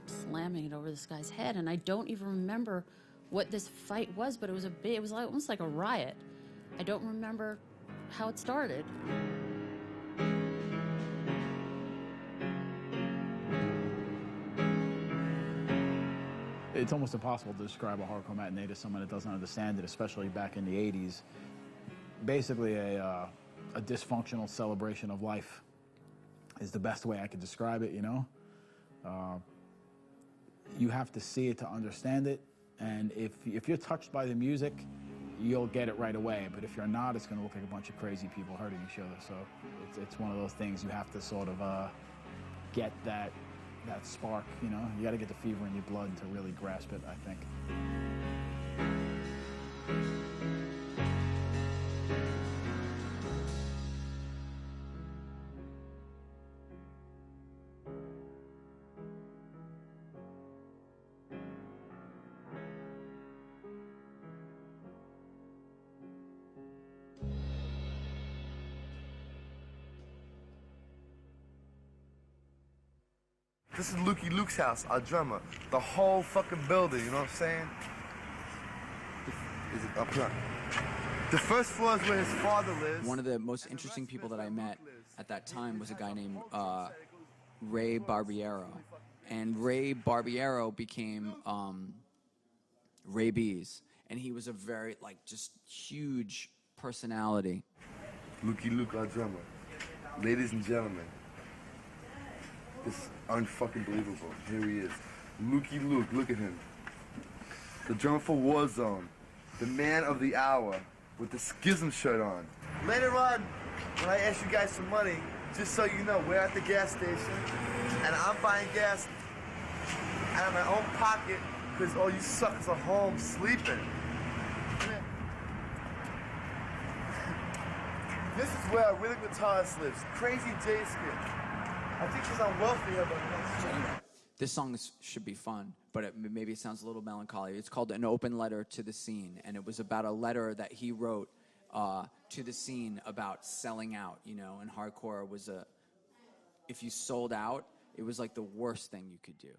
slamming it over this guy's head. And I don't even remember what this fight was, but it was like, almost like a riot. I don't remember how it started. It's almost impossible to describe a hardcore matinee to someone that doesn't understand it, especially back in the 80s. Basically a dysfunctional celebration of life is the best way I could describe it, you know? You have to see it to understand it, and if you're touched by the music, you'll get it right away. But if you're not, it's gonna look like a bunch of crazy people hurting each other. So it's one of those things you have to sort of get that spark, you know? You gotta get the fever in your blood to really grasp it, I think. This is Lukey Luke's house, our drummer. The whole fucking building, you know what I'm saying? Is it up front? The first floor is where his father lives. One of the most interesting people that I met at that time was a guy named Ray Barbiero. And Ray Barbiero became Ray B's. And he was a very, just huge personality. Lukey Luke, our drummer. Ladies and gentlemen, this is unfucking believable. Here he is. Lukey Luke, look at him. The drummer for Warzone. The man of the hour with the Schism shirt on. Later on, when I ask you guys for money, just so you know, we're at the gas station, and I'm buying gas out of my own pocket because all you suckers are home sleeping. This is where a rhythm guitarist lives. Crazy J Skid. I think she's on welfare, but I'm not sure. This song should be fun, but maybe it sounds a little melancholy. It's called An Open Letter to the Scene, and it was about a letter that he wrote to the scene about selling out, you know, and hardcore was if you sold out, it was like the worst thing you could do.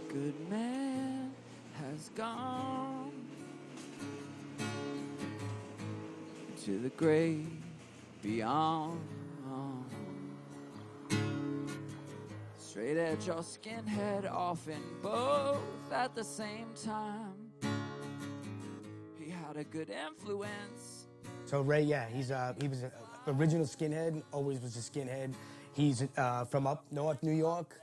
A good man has gone to the grave beyond. Straight edge or skinhead, often both at the same time. He had a good influence. So Ray, yeah, he was an original skinhead, always was a skinhead. He's from up north New York.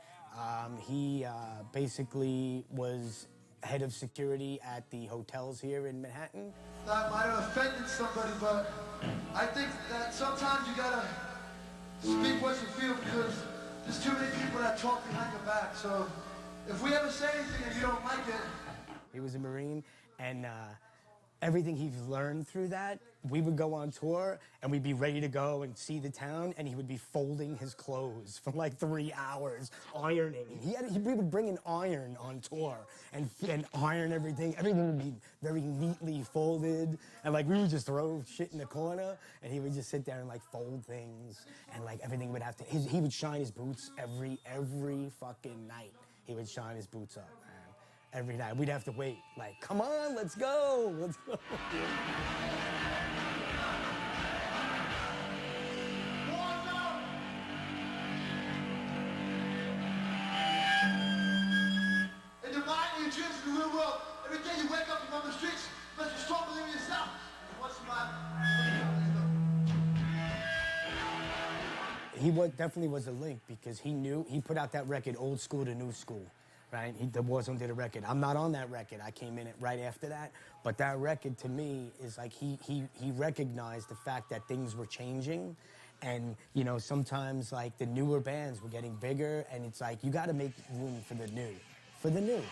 He basically was head of security at the hotels here in Manhattan. That might have offended somebody, but I think that sometimes you gotta speak what you feel because there's too many people that talk behind your back. So if we ever say anything and you don't like it. He was a Marine, and everything he's learned through that, we would go on tour and we'd be ready to go and see the town, and he would be folding his clothes for like 3 hours, ironing. He would bring an iron on tour and iron everything. Everything would be very neatly folded, and like we would just throw shit in the corner, and he would just sit there and like fold things, and like everything would have to. He would shine his boots every fucking night. He would shine his boots up. Every night. We'd have to wait, like, come on, let's go, let's go. In your mind and your dreams in the real world, every day you wake up and on the streets, you must be strong, believe in yourself. And once in a while, He definitely was a link because he put out that record, Old School to New School. Right? The Warzone did a record. I'm not on that record. I came in right after that. But that record, to me, is like he recognized the fact that things were changing. And, you know, sometimes, like, the newer bands were getting bigger. And it's like, you got to make room for the new. For the new.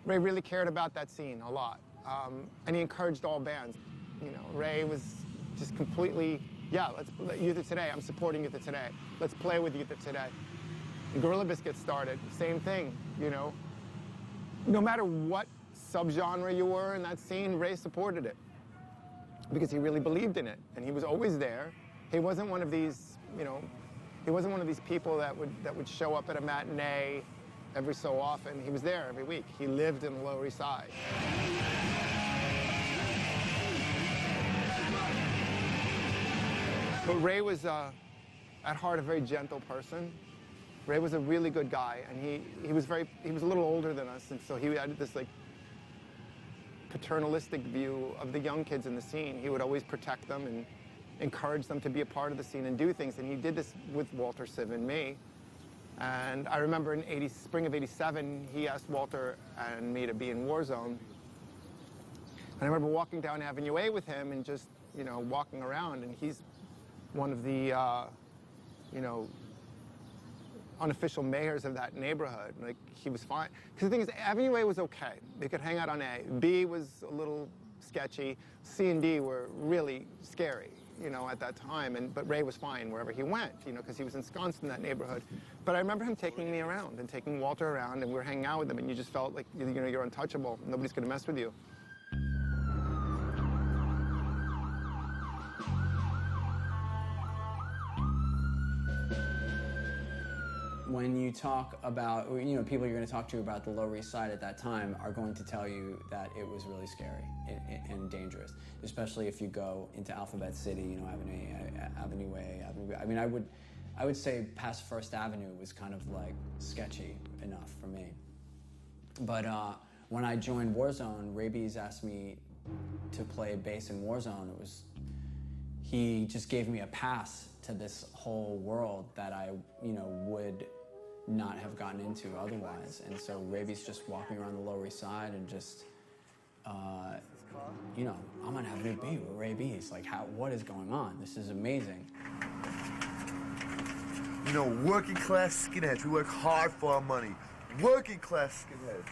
Ray really cared about that scene a lot, and he encouraged all bands. You know, Ray was just completely, yeah, let's Youth of Today. I'm supporting Youth of Today. Let's play with Youth of Today. And Gorilla Biscuit started, same thing. You know, no matter what subgenre you were in that scene, Ray supported it because he really believed in it, and he was always there. He wasn't one of these, you know, he wasn't one of these people that would show up at a matinee every so often. He was there every week. He lived in the Lower East Side. But Ray was, at heart, a very gentle person. Ray was a really good guy, and he was a little older than us, and so he had this like paternalistic view of the young kids in the scene. He would always protect them and encourage them to be a part of the scene and do things, and he did this with Walter, Civ, and me. And I remember in spring of '87, he asked Walter and me to be in Warzone. And I remember walking down Avenue A with him and just, you know, walking around, and he's one of the, you know, unofficial mayors of that neighborhood. Like, he was fine. Because the thing is, Avenue A was okay. They could hang out on A. B was a little sketchy. C and D were really scary, you know, at that time. But Ray was fine wherever he went, you know, because he was ensconced in that neighborhood. But I remember him taking me around and taking Walter around, and we were hanging out with him, and you just felt like, you know, you're untouchable. Nobody's going to mess with you. When you talk about, you know, people you're going to talk to about the Lower East Side at that time are going to tell you that it was really scary and dangerous, especially if you go into Alphabet City, you know, Avenue A, Avenue B. I mean, I would say past First Avenue was kind of like sketchy enough for me. But when I joined Warzone, Rabies asked me to play bass in Warzone. He just gave me a pass to this whole world that I, you know, would not have gotten into otherwise. And so Raby's just walking around the Lower East Side and just, you know, I'm on Avenue B with Ray B's. Like, what is going on? This is amazing. You know, working class skinheads, we work hard for our money. Working class skinheads.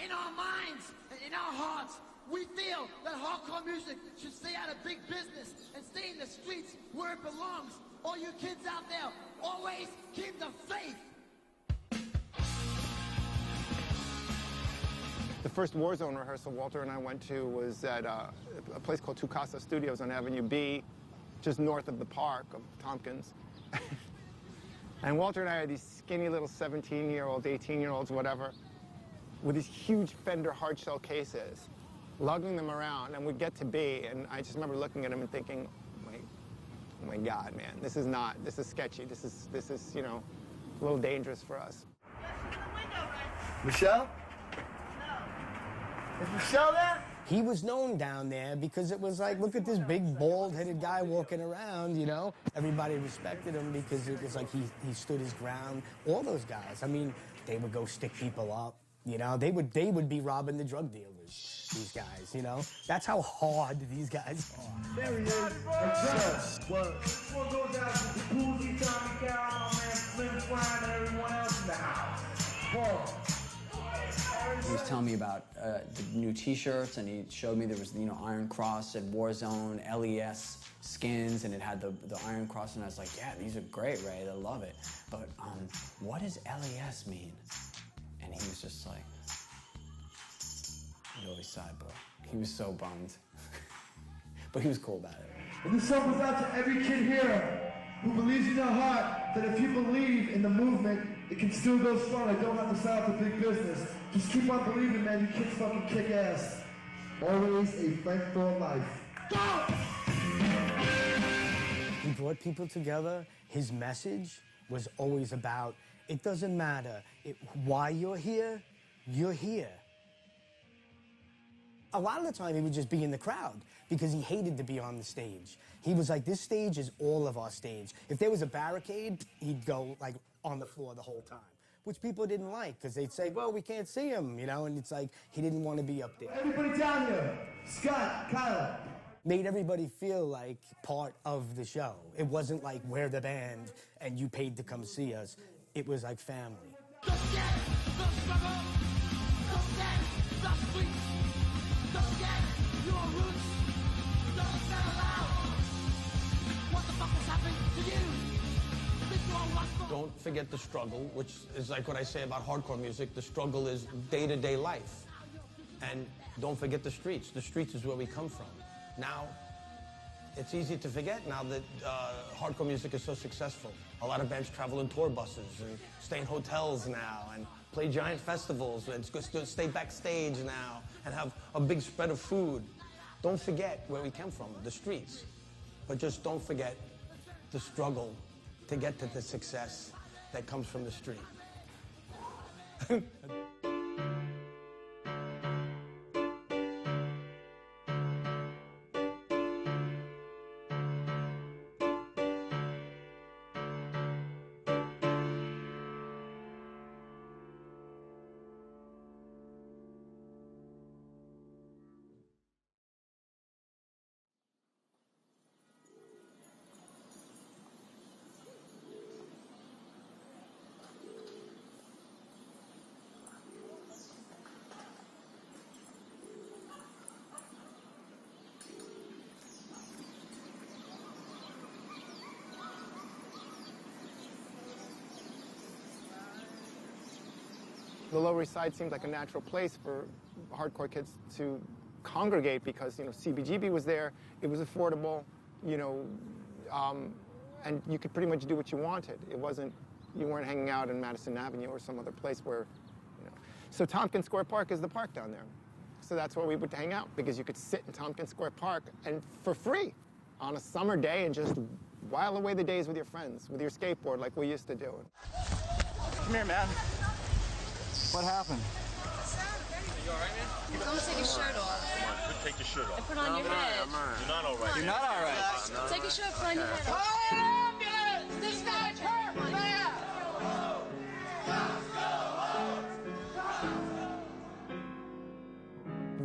In our minds and in our hearts, we feel that hardcore music should stay out of big business and stay in the streets where it belongs. All you kids out there, always keep the faith. The first Warzone rehearsal Walter and I went to was at a place called Two Casa Studios on Avenue B, just north of the park of Tompkins. And Walter and I are these skinny little 17-year-olds, 18-year-olds, whatever, with these huge Fender hardshell cases, lugging them around, and we'd get to B, and I just remember looking at him and thinking, oh my God, man, this is sketchy. This is, you know, a little dangerous for us. Michelle? No. Is Michelle there? He was known down there because it was like, look at this big, bald-headed guy walking around, you know? Everybody respected him because it was like he stood his ground. All those guys, I mean, they would go stick people up. You know, they would be robbing the drug dealers, these guys, you know? That's how hard these guys are. There he is. What? What goes out to the Poozy, Tommy Cow, my man Slim Swine, and everyone else in the house? Whoa. He was telling me about the new T-shirts, and he showed me there was, you know, Iron Cross and Warzone, LES skins, and it had the Iron Cross, and I was like, yeah, these are great, Ray, I love it. But what does LES mean? And he was just like, Lower East Side, bro. He was so bummed. But he was cool about it. And this song goes out to every kid here who believes in their heart that if you believe in the movement, it can still go strong. I don't have to sign up to big business. Just keep on believing, man. You kids fucking kick ass. Always a friend for life. Go! He brought people together. His message was always about, it doesn't matter why you're here, you're here. A lot of the time, he would just be in the crowd because he hated to be on the stage. He was like, this stage is all of our stage. If there was a barricade, he'd go like on the floor the whole time, which people didn't like because they'd say, well, we can't see him, you know, and it's like he didn't want to be up there. Everybody down here. Scott, Kyle. Made everybody feel like part of the show. It wasn't like we're the band and you paid to come see us. It was like family. Don't get the struggle. Don't forget the struggle, which is like what I say about hardcore music. The struggle is day-to-day life. And don't forget the streets. The streets is where we come from. Now, it's easy to forget now that hardcore music is so successful. A lot of bands travel in tour buses and stay in hotels now and play giant festivals and stay backstage now and have a big spread of food. Don't forget where we came from, the streets. But just don't forget the struggle to get to the success that comes from the street. The Lower East Side seemed like a natural place for hardcore kids to congregate because, CBGB was there, it was affordable, and you could pretty much do what you wanted. It wasn't, you weren't hanging out in Madison Avenue or some other place where, So Tompkins Square Park is the park down there. So that's where we would hang out because you could sit in Tompkins Square Park and for free on a summer day and just while away the days with your friends, with your skateboard like we used to do. Come here, man. What happened? You all right, man? Don't take your shirt off. Come on, take your shirt off. And put on your head. You're not all right. You're not all right. Take your shirt, put on your head. Call an ambulance! This guy's hurt, man!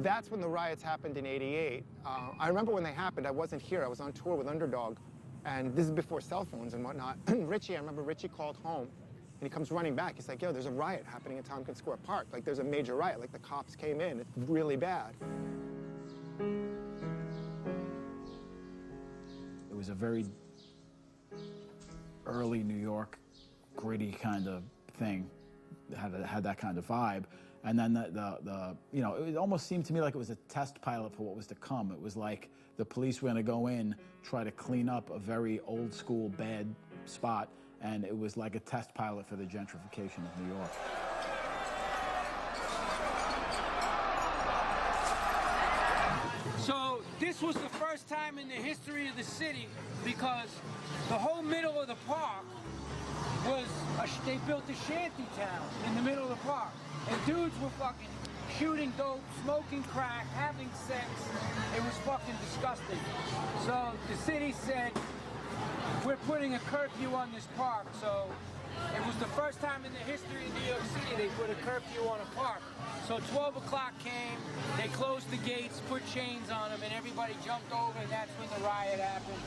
That's when the riots happened in '88. I remember when they happened, I wasn't here. I was on tour with Underdog. And this is before cell phones and whatnot. Richie, I remember Richie called home. And he comes running back. He's like, yo, there's a riot happening in Tompkins Square Park. Like, there's a major riot. Like, the cops came in. It's really bad. It was a very early New York, gritty kind of thing. Had that kind of vibe. And then it almost seemed to me like it was a test pilot for what was to come. It was like the police were going to go in, try to clean up a very old school, bad spot. And it was like a test pilot for the gentrification of New York. So this was the first time in the history of the city because the whole middle of the park was, they built a shanty town in the middle of the park. And dudes were fucking shooting dope, smoking crack, having sex. It was fucking disgusting. So the city said, we're putting a curfew on this park. So it was the first time in the history of New York City they put a curfew on a park. So 12 o'clock came, they closed the gates, put chains on them, and everybody jumped over, and that's when the riot happened.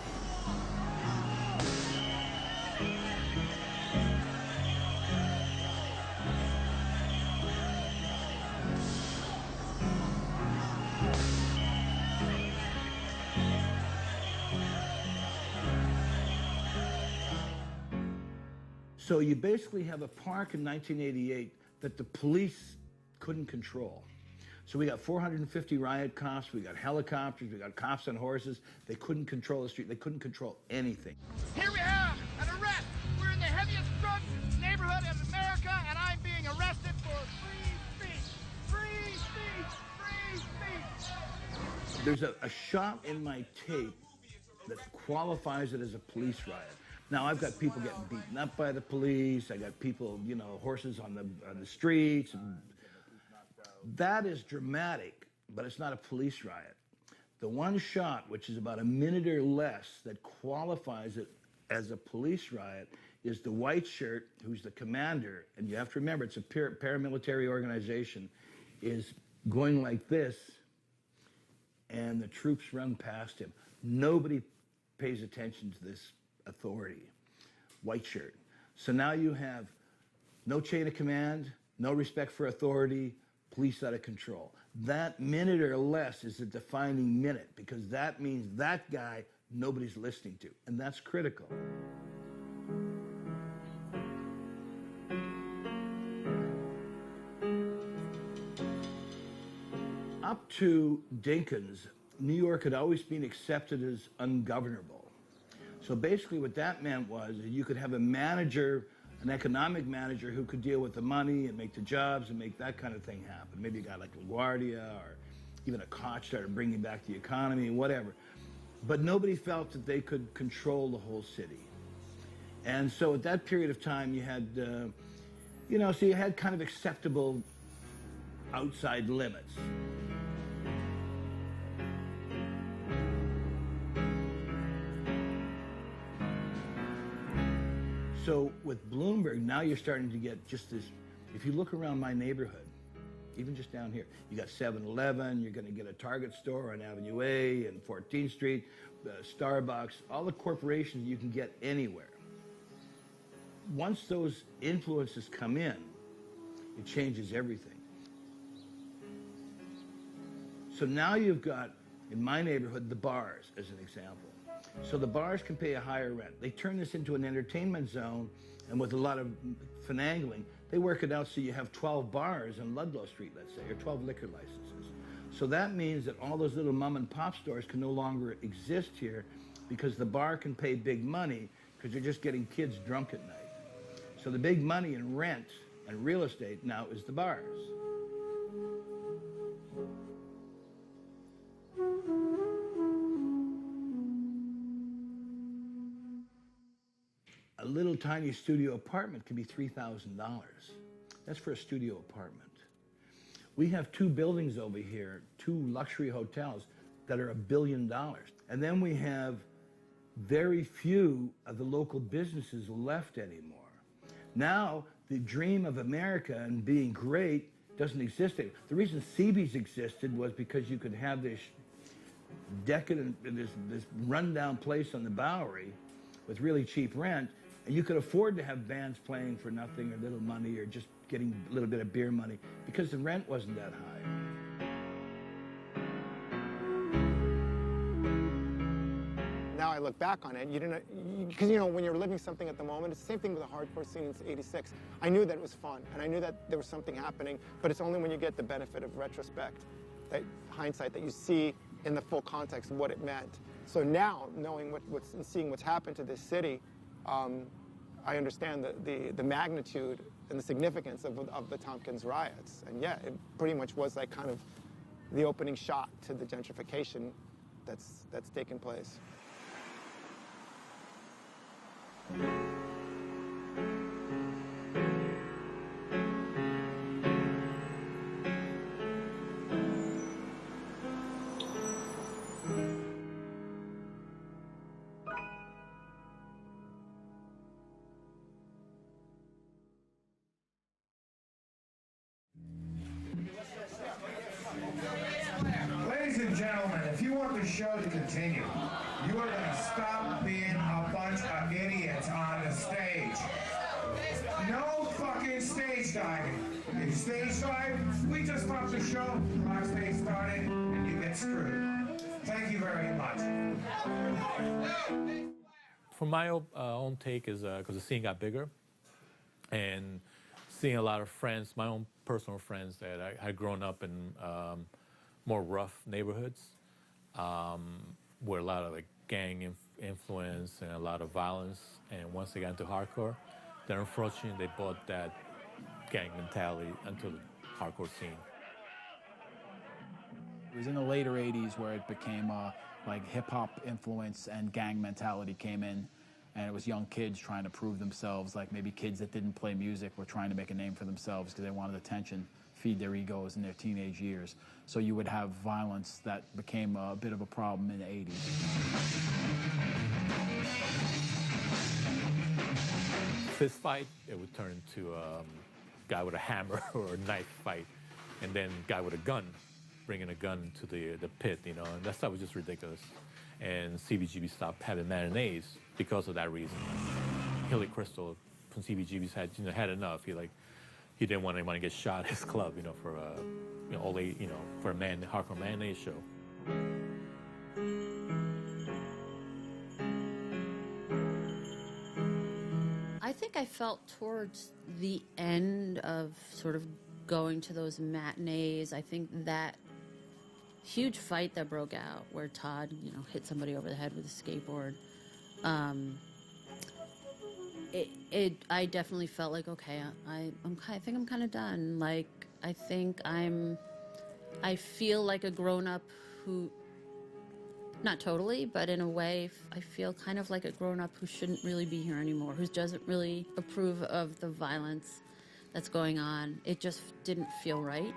So you basically have a park in 1988 that the police couldn't control. So we got 450 riot cops, we got helicopters, we got cops on horses. They couldn't control the street, they couldn't control anything. Here we have an arrest. We're in the heaviest drug neighborhood of America, and I'm being arrested for free speech. Free speech! Free speech! There's a shot in my tape that qualifies it as a police riot. Now, I've got people getting beaten up by the police. I got people, horses on the streets. That is dramatic, but it's not a police riot. The one shot, which is about a minute or less, that qualifies it as a police riot is the white shirt, who's the commander, and you have to remember it's a paramilitary organization, is going like this, and the troops run past him. Nobody pays attention to this authority, white shirt. So now you have no chain of command, no respect for authority, police out of control. That minute or less is a defining minute because that means that guy nobody's listening to, and that's critical. up to Dinkins, New York had always been accepted as ungovernable. So basically what that meant was you could have a manager, an economic manager who could deal with the money and make the jobs and make that kind of thing happen. Maybe a guy like LaGuardia or even a Koch started bringing back the economy, whatever. But nobody felt that they could control the whole city. And so at that period of time, you had, you know, so you had kind of acceptable outside limits. So with Bloomberg, now you're starting to get just this, if you look around my neighborhood, even just down here, you got 7-Eleven, you're going to get a Target store on Avenue A and 14th Street, Starbucks, all the corporations you can get anywhere. Once those influences come in, it changes everything. So now you've got, in my neighborhood, the bars, as an example. So the bars can pay a higher rent. They turn this into an entertainment zone, and with a lot of finagling, they work it out so you have 12 bars on Ludlow Street, let's say, or 12 liquor licenses. So that means that all those little mom and pop stores can no longer exist here because the bar can pay big money because you're just getting kids drunk at night. So the big money in rent and real estate now is the bars. A little tiny studio apartment can be $3,000. That's for a studio apartment. We have 2 buildings over here, 2 luxury hotels that are $1 billion. And then we have very few of the local businesses left anymore. Now, the dream of America and being great doesn't exist anymore. The reason CB's existed was because you could have this decadent, this rundown place on the Bowery with really cheap rent, and you could afford to have bands playing for nothing or little money or just getting a little bit of beer money because the rent wasn't that high. Now I look back on it, you didn't, because you know, when you're living something at the moment, it's the same thing with the hardcore scene in '86. I knew that it was fun, and I knew that there was something happening, but it's only when you get the benefit of retrospect, that hindsight, that you see in the full context of what it meant. So now, knowing and seeing what's happened to this city, I understand the magnitude and the significance of the Tompkins riots. And yeah, it pretty much was like kind of the opening shot to the gentrification that's taken place. Ladies and gentlemen, if you want the show to continue, you are going to stop being a bunch of idiots on the stage. No fucking stage diving. If you stage dive, we just stop the show, rock stage started, and you get screwed. Thank you very much. For my own take is because the scene got bigger, and seeing a lot of friends, my own personal friends that I had grown up in more rough neighborhoods, where a lot of like gang influence and a lot of violence. And once they got into hardcore, then unfortunately they brought that gang mentality into the hardcore scene. It was in the later 80s where it became like hip-hop influence and gang mentality came in, and it was young kids trying to prove themselves, like maybe kids that didn't play music were trying to make a name for themselves because they wanted attention, feed their egos in their teenage years. So you would have violence that became a bit of a problem in the 80s. Fist fight, it would turn into a guy with a hammer or a knife fight, and then guy with a gun, bringing a gun to the pit, you know, and that stuff was just ridiculous. And CBGB stopped having matinees because of that reason. Hilly Crystal from CBGB's had enough. He didn't want anyone to get shot at his club, for for a hardcore matinee show. I think I felt towards the end of sort of going to those matinees, I think that huge fight that broke out where Todd, hit somebody over the head with a skateboard. I definitely felt like, okay, I think I'm kind of done. Like, I feel like a grown-up who, not totally, but in a way, I feel kind of like a grown-up who shouldn't really be here anymore, who doesn't really approve of the violence that's going on. It just didn't feel right.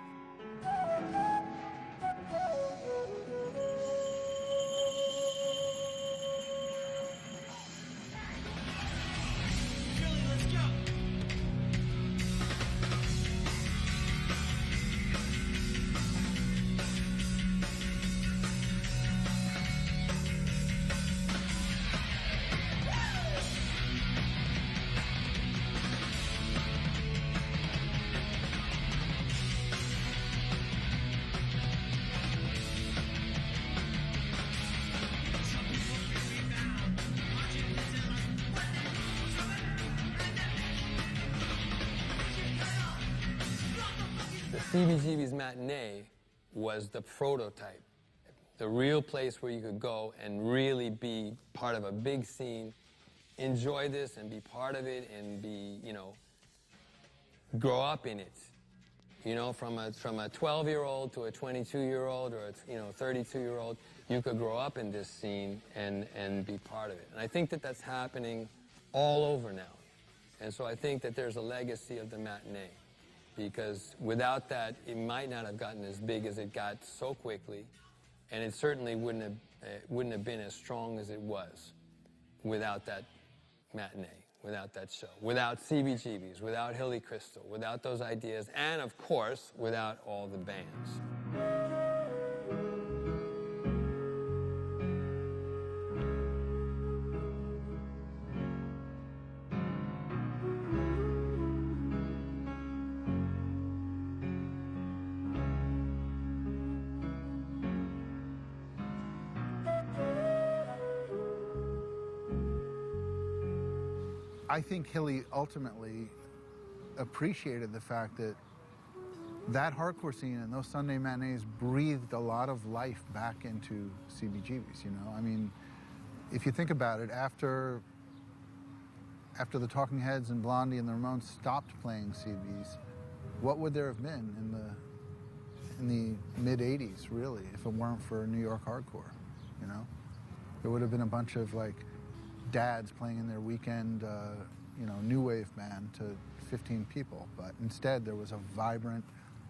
CBGB's Matinee was the prototype, the real place where you could go and really be part of a big scene, enjoy this and be part of it and be, grow up in it. From a 12-year-old to a 22-year-old or a 32-year-old, you could grow up in this scene and be part of it. And I think that that's happening all over now. And so I think that there's a legacy of the Matinee. Because without that, it might not have gotten as big as it got so quickly, and it certainly wouldn't have been as strong as it was without that Matinee, without that show, without CBGBs, without Hilly Crystal, without those ideas, and of course, without all the bands. I think Hilly ultimately appreciated the fact that that hardcore scene and those Sunday matinees breathed a lot of life back into CBGBs, I mean, if you think about it, after the Talking Heads and Blondie and the Ramones stopped playing CBs, what would there have been in the mid-'80s, really, if it weren't for New York hardcore, There would have been a bunch of, dads playing in their weekend, new wave band to 15 people. But instead, there was a vibrant,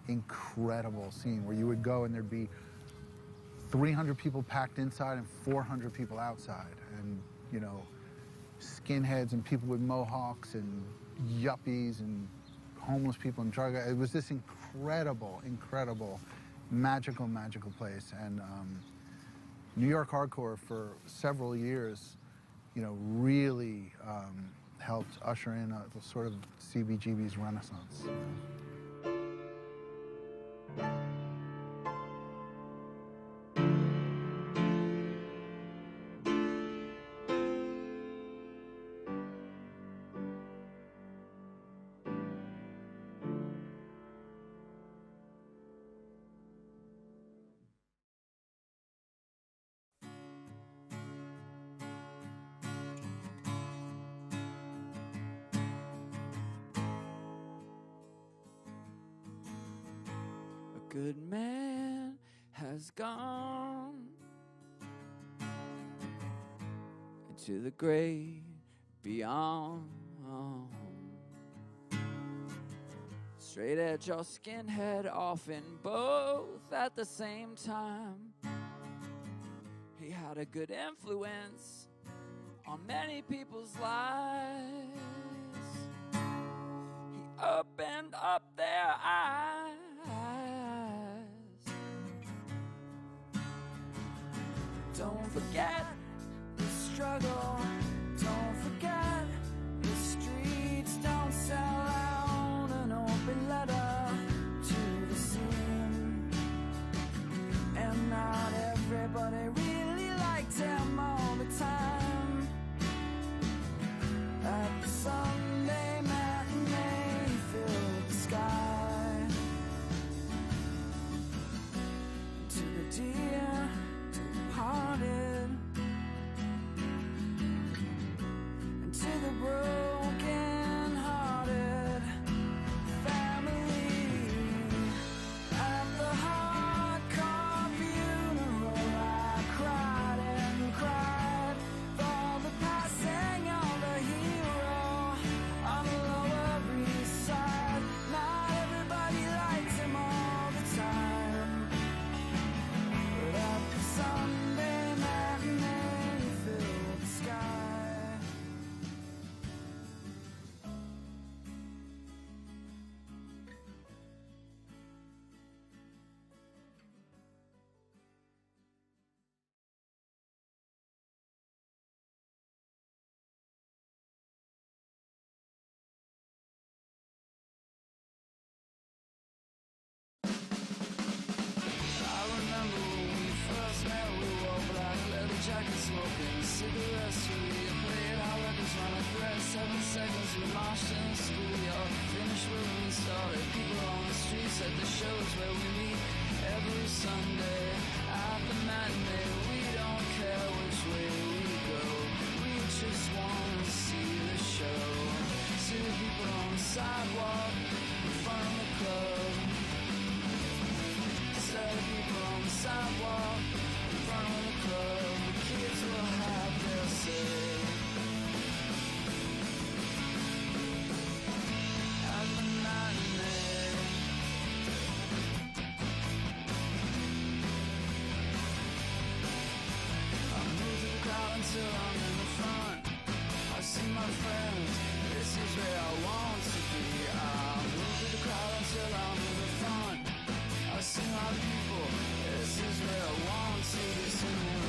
incredible scene where you would go and there'd be 300 people packed inside and 400 people outside. And, skinheads and people with mohawks and yuppies and homeless people and drug. It was this incredible, incredible, magical, magical place. And New York hardcore for several years really helped usher in a sort of CBGB's renaissance. Good man has gone into the great beyond. Straight edge or skinhead, often both at the same time. He had a good influence on many people's lives. He opened up their eyes. Don't forget the struggle. Don't forget the streets. Don't sell out an open letter to the scene. And not everybody really liked him all the time. At the Sunday matinee, he filled the sky. To the dear departed, and to the broken hearted family at the hardcore funeral, I cried and cried for the passing of a hero on the Lower East Side. Not everybody liked him all the time, but at the Sunday matinee he filled the sky. I remember when we first met, we wore black leather jackets, smoking cigarettes. We played our records on a thread, 7 seconds we marched in the schoolyard, finished where we started. People on the streets at the shows where we meet every Sunday. At the matinee, we don't care which way we go, we just want to see the show. See the people on the sidewalk in front of the club. People on the sidewalk in front of the club. The kids will have their say. At the matinee, I move through the crowd until I'm in the front. I see my friends, this is where I want to be. I move through the crowd until I'm in the front. I see my people, this is where I want to be. Singing